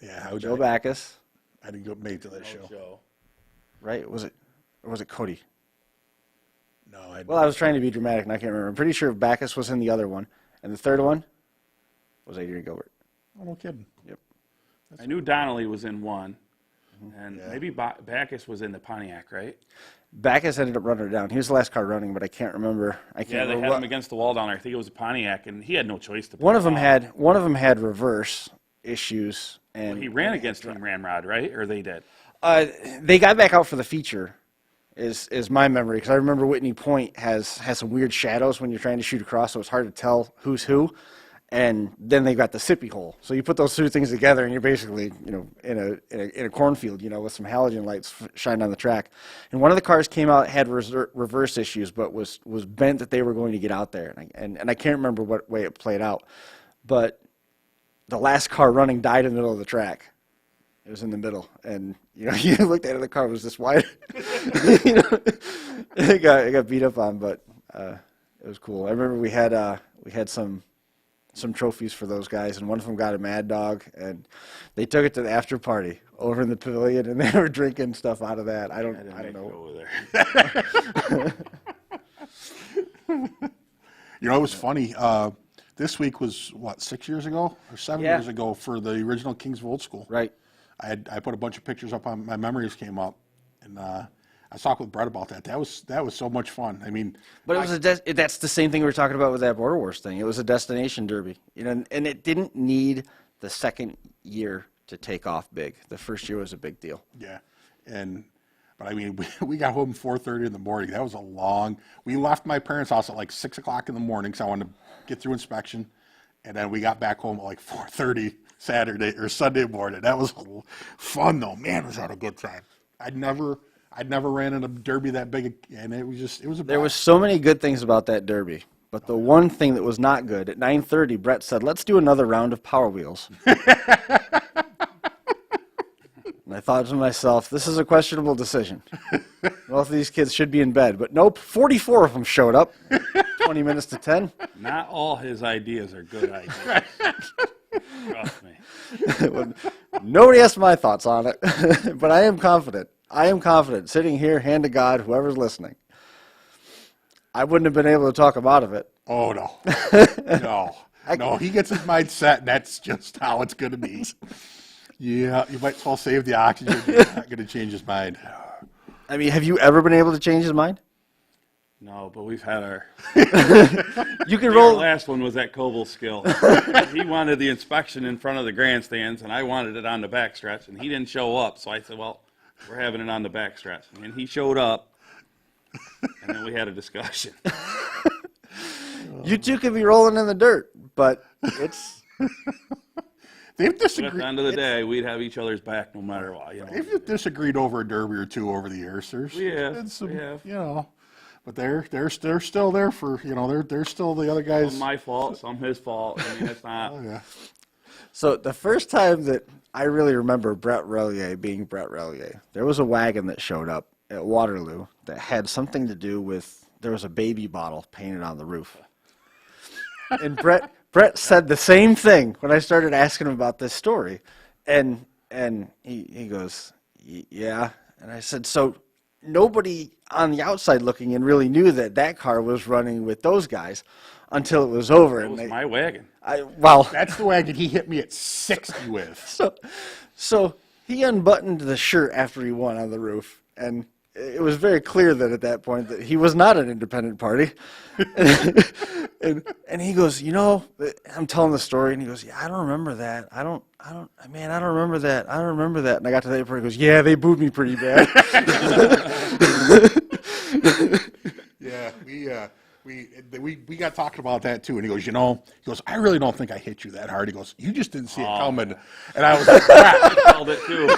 Yeah, Joe Backus. I didn't go make to that show. Joe. Right? Or was it Cody? No, I was trying to be dramatic, and I can't remember. I'm pretty sure Backus was in the other one, and the third one was Adrian Gilbert. Oh, no kidding. Yep. I knew Donnelly was in one, and maybe Backus was in the Pontiac, right? Backus ended up running it down. He was the last car running, but I can't remember. They had him against the wall down there. I think it was a Pontiac, and he had no choice to. One of them had reverse issues, and he ran against Team Ramrod, right? Or they did. They got back out for the feature. Is my memory, because I remember Whitney Point has some weird shadows when you're trying to shoot across, so it's hard to tell who's who. And then they got the sippy hole. So you put those two things together, and you're basically, in a cornfield, with some halogen lights shining on the track. And one of the cars came out, had reverse issues, but was bent that they were going to get out there. And I can't remember what way it played out, but the last car running died in the middle of the track. It was in the middle, and you looked at it, the car was this wide. It got beat up on, but it was cool. I remember we had some trophies for those guys, and one of them got a Mad Dog, and they took it to the after party over in the pavilion, and they were drinking stuff out of that. I don't know. Over there. It was funny. This week was 6 years ago or 7 years ago for the original Kings of Old School. Right. I put a bunch of pictures up on my memories came up, and I talked with Brett about that. That was so much fun. I mean, but it was that's the same thing we were talking about with that Border Wars thing. It was a destination derby, and it didn't need the second year to take off big. The first year was a big deal. Yeah, but I mean, we got home 4:30 in the morning. That was a long. We left my parents' house at like 6 o'clock in the morning because I wanted to get through inspection, and then we got back home at like 4:30 Saturday or Sunday morning. That was fun though. Man, was that a good time. I'd never ran in a derby that big, and it was a There was so many good things about that derby, but the one thing that was not good, at 9:30, Brett said, "Let's do another round of Power Wheels." And I thought to myself, this is a questionable decision. Both of these kids should be in bed, but nope, 44 of them showed up, 20 minutes to 10. Not all his ideas are good ideas. Trust me. Well, nobody asked my thoughts on it, but I am confident. Sitting here, hand to God, whoever's listening. I wouldn't have been able to talk him out of it. Oh, no. No, he gets his mind set, and that's just how it's going to be. Yeah, you might as well save the oxygen. You're not going to change his mind. I mean, have you ever been able to change his mind? No, but we've had our. You can roll. Our last one was at Koval's skill. He wanted the inspection in front of the grandstands, and I wanted it on the backstretch, and he didn't show up. So I said, "Well, We're having it on the backstretch. And he showed up, and then we had a discussion. You two could be rolling in the dirt, but it's... They've But disagreed. at the end of the day, we'd have each other's back no matter what. You know. They've disagreed over a derby or two over the years. There's been some, we have. you know, but they're still there for, you know, they're still the other guys. Some my fault, some his fault. I mean, it's not. Oh, yeah. So the first time that I really remember Brett Relier being Brett Relier, there was a wagon that showed up at Waterloo that had something to do with, there was a baby bottle painted on the roof. And Brett said the same thing when I started asking him about this story. And he goes, yeah. And I said, so nobody on the outside looking in really knew that car was running with those guys until it was over. That was my wagon. That's the wagon he hit me at 60 with. So he unbuttoned the shirt after he won on the roof, and it was very clear that at that point that he was not an independent party. and he goes, you know, I'm telling the story, and he goes, yeah, I don't remember that. I don't remember that. I don't remember that. And I got to that part, he goes, yeah, they booed me pretty bad. Yeah, we got talking about that too, and he goes, you know, I really don't think I hit you that hard. He goes, you just didn't see it coming, and I was like, Brett. I called it too.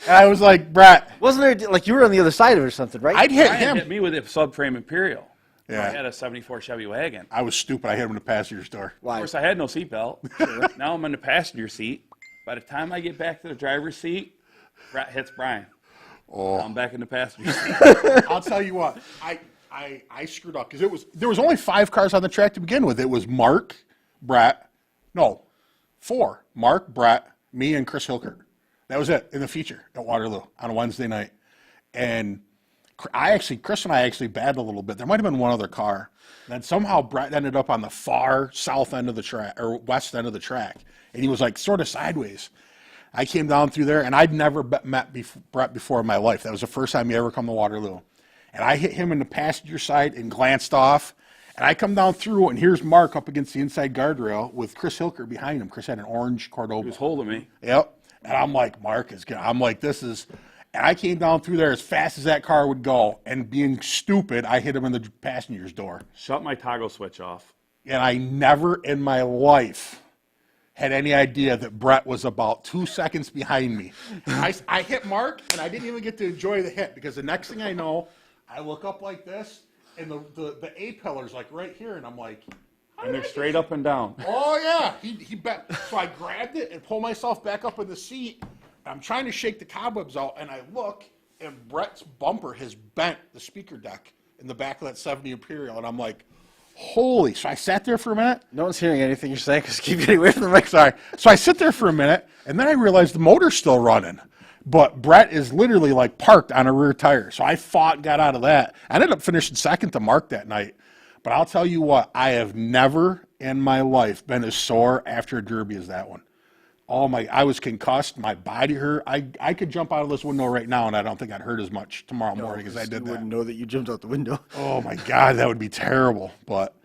And I was like, Brett, wasn't there like you were on the other side of it or something, right? I'd hit Brian him. hit me with a subframe Imperial. Yeah. I had a '74 Chevy wagon. I was stupid. I hit him in the passenger door. Why? Of course, I had no seatbelt. Sure. Now I'm in the passenger seat. By the time I get back to the driver's seat, Brett hits Brian. Oh. I'm back in the passenger seat. I'll tell you what, I screwed up because there was only 5 cars on the track to begin with. It was Mark, Brett, no, 4. Mark, Brett, me, and Chris Hilkert. That was it in the feature at Waterloo on a Wednesday night. And Chris and I actually battled a little bit. There might have been one other car. And then somehow Brett ended up on the far south end of the track, or west end of the track. And he was like sort of sideways. I came down through there, and I'd never met Brett before in my life. That was the first time he ever come to Waterloo. And I hit him in the passenger side and glanced off. And I come down through, and here's Mark up against the inside guardrail with Chris Hilker behind him. Chris had an orange Cordoba. He was holding me. Yep. And I'm like, Mark is good. I'm like, this is... And I came down through there as fast as that car would go. And being stupid, I hit him in the passenger's door. Shut my toggle switch off. And I never in my life had any idea that Brett was about 2 seconds behind me. I hit Mark, and I didn't even get to enjoy the hit because the next thing I know, I look up like this, and the A-pillar's like right here, and I'm like... And they're straight up and down. Oh, yeah. He bet. So I grabbed it and pulled myself back up in the seat. I'm trying to shake the cobwebs out, and I look, and Brett's bumper has bent the speaker deck in the back of that 70 Imperial, and I'm like, holy. So I sat there for a minute. No one's hearing anything you're saying because keep getting away from the mic. Sorry. So I sit there for a minute, and then I realized the motor's still running. But Brett is literally like parked on a rear tire. So I fought and got out of that. I ended up finishing second to Mark that night. But I'll tell you what, I have never in my life been as sore after a derby as that one. I was concussed. My body hurt. I could jump out of this window right now, and I don't think I'd hurt as much tomorrow morning as I did that. You wouldn't know that you jumped out the window. Oh my God, that would be terrible. But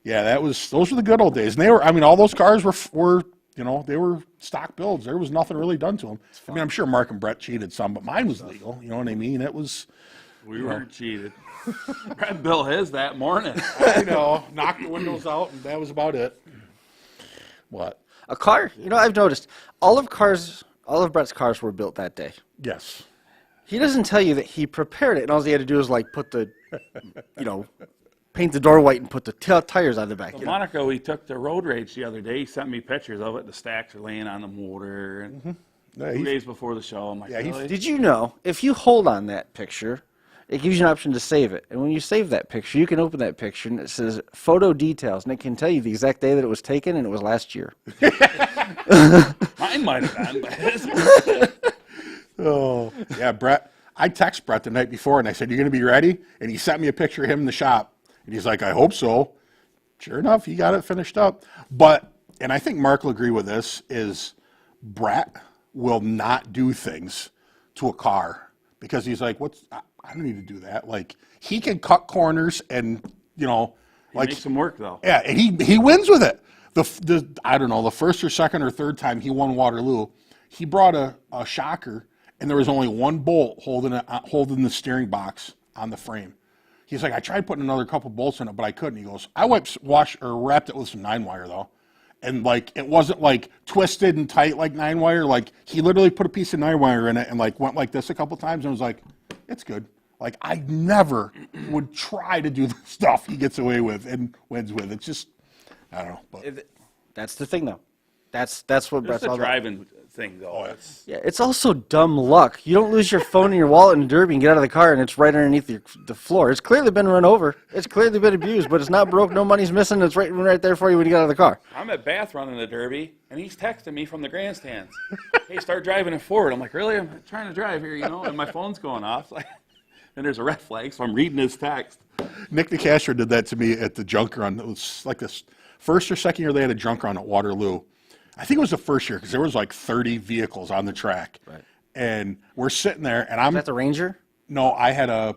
yeah, those were the good old days. And they were, all those cars were they were stock builds. There was nothing really done to them. I mean, I'm sure Mark and Brett cheated some, but mine was legal. You know what I mean? It was. We weren't cheated. Brett built his that morning. I know, knocked the windows out, and that was about it. What? A car, I've noticed all of Brett's cars were built that day. Yes. He doesn't tell you that he prepared it, and all he had to do was like put the, paint the door white and put the tires on the back. Well, Monaco, he took the road rage the other day. He sent me pictures of it. The stacks are laying on the motor. And 2 days before the show, I'm like, really? Did you know if you hold on that picture, it gives you an option to save it. And when you save that picture, you can open that picture, and it says photo details, and it can tell you the exact day that it was taken, and it was last year. Mine might have been, but his Oh, yeah, Brett. I texted Brett the night before, and I said, you going to be ready? And he sent me a picture of him in the shop. And he's like, I hope so. Sure enough, he got it finished up. But, and I think Mark will agree with this, is Brett will not do things to a car because he's like, I don't need to do that. Like, he can cut corners and, makes some work, though. Yeah, and he wins with it. I don't know, the first or second or third time he won Waterloo, he brought a shocker and there was only one bolt holding the steering box on the frame. He's like, I tried putting another couple bolts in it, but I couldn't. He goes, I wrapped it with some 9-wire though. And like, it wasn't like twisted and tight like 9-wire. Like he literally put a piece of 9-wire in it and like went like this a couple times and was like, it's good. Like I never would try to do the stuff he gets away with and wins with. It's just, I don't know. But. That's the thing though. That's what Brett's It's all a about. driving thing, though. Yeah, it's also dumb luck. You don't lose your phone and your wallet in a derby and get out of the car and it's right underneath the floor. It's clearly been run over. It's clearly been abused, but it's not broke. No money's missing. It's right there for you when you get out of the car. I'm at Bath running the derby, and he's texting me from the grandstands. Hey, start driving it forward. I'm like, really? I'm trying to drive here, and my phone's going off. And there's a red flag, so I'm reading his text. Nick DeCastro did that to me at the junk run. It was like this first or second year they had a junk run at Waterloo. I think it was the first year because there was like 30 vehicles on the track. Right. And we're sitting there, and I'm... Is that the Ranger? No, I had a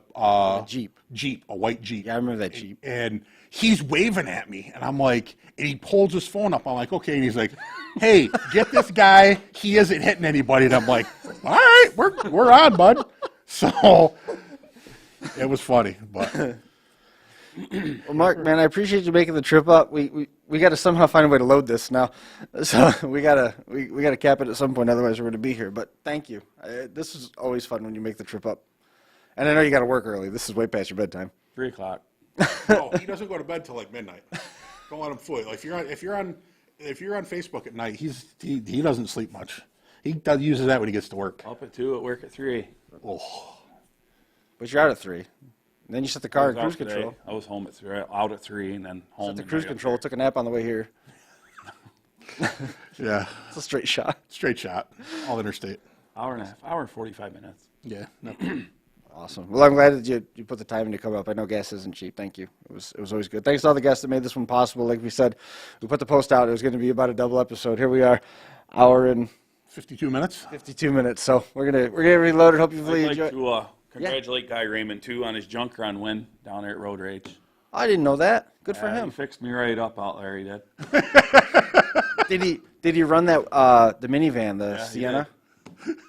Jeep. A white Jeep. Yeah, I remember that Jeep. And he's waving at me, and I'm like, and he pulls his phone up. I'm like, okay. And he's like, hey, get this guy. He isn't hitting anybody. And I'm like, all right, we're on, bud. So it was funny, but... Well, Mark, man, I appreciate you making the trip up. We got to somehow find a way to load this now, so we gotta cap it at some point. Otherwise, we're going to be here. But thank you. This is always fun when you make the trip up. And I know you got to work early. This is way past your bedtime. 3:00. No, he doesn't go to bed till like midnight. Don't let him fool you. Like, if you're on Facebook at night, he doesn't sleep much. He uses that when he gets to work. Up at 2, at work at 3. Oh. But you're out at 3. And then you set the car in I cruise was out today. control. I was home at 3, out at 3, and then home. Set the and cruise right up control. here. Took a nap on the way here. Yeah. It's a straight shot. Straight shot. All interstate. Hour and 45 minutes. Yeah. No. Awesome. Well, I'm glad that you put the time in to come up. I know gas isn't cheap. Thank you. It was always good. Thanks to all the guests that made this one possible. Like we said, we put the post out. It was going to be about a double episode. Here we are, hour and 52 minutes. 52 minutes. So we're gonna reload it. Hopefully you I'd enjoy. like to congratulate Guy Raymond too on his junk run win down there at Road Rage. I didn't know that. Good for He him. fixed me right up out there. He did. Did he run that the minivan, the Yeah, he Sienna?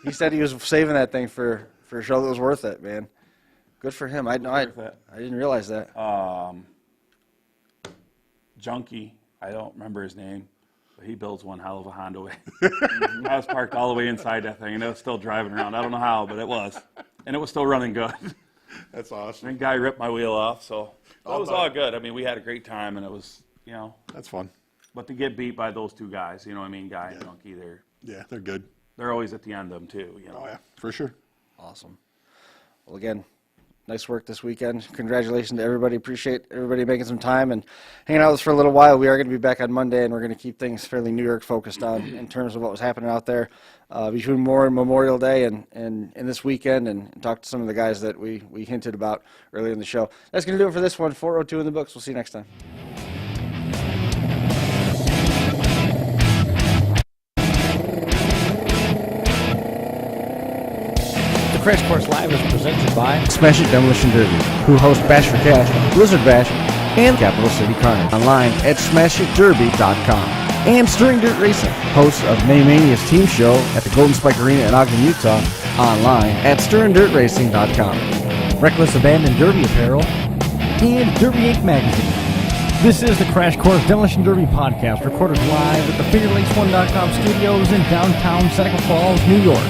He said he was saving that thing for a show that was worth it, man. Good for him. I didn't realize that. Junkie, I don't remember his name, but he builds one hell of a Honda. I was parked all the way inside that thing, and it was still driving around. I don't know how, but it was. And it was still running good. That's awesome. And guy ripped my wheel off, so it was all good. I mean, we had a great time, and it was, That's fun. But to get beat by those two guys, you know what I mean? Guy and Junkie, they're good. they're always at the end of them, too. Oh, yeah, for sure. Awesome. Well, again, nice work this weekend. Congratulations to everybody. Appreciate everybody making some time and hanging out with us for a little while. We are going to be back on Monday, and we're going to keep things fairly New York focused on in terms of what was happening out there between Memorial Day and this weekend, and talk to some of the guys that we hinted about earlier in the show. That's going to do it for this one. 402 in the books. We'll see you next time. Crash Course Live is presented by Smash It Demolition Derby, who host Bash for Cash, Blizzard Bash, and Capital City Carnage. Online at smashitderby.com. And Stirring Dirt Racing, hosts of Maymania's team show at the Golden Spike Arena in Ogden, Utah. Online at stirringdirtracing.com. Reckless Abandon Derby Apparel, and Derby Inc. Magazine. This is the Crash Course Demolition Derby podcast, recorded live at the FingerLakes1.com studios in downtown Seneca Falls, New York.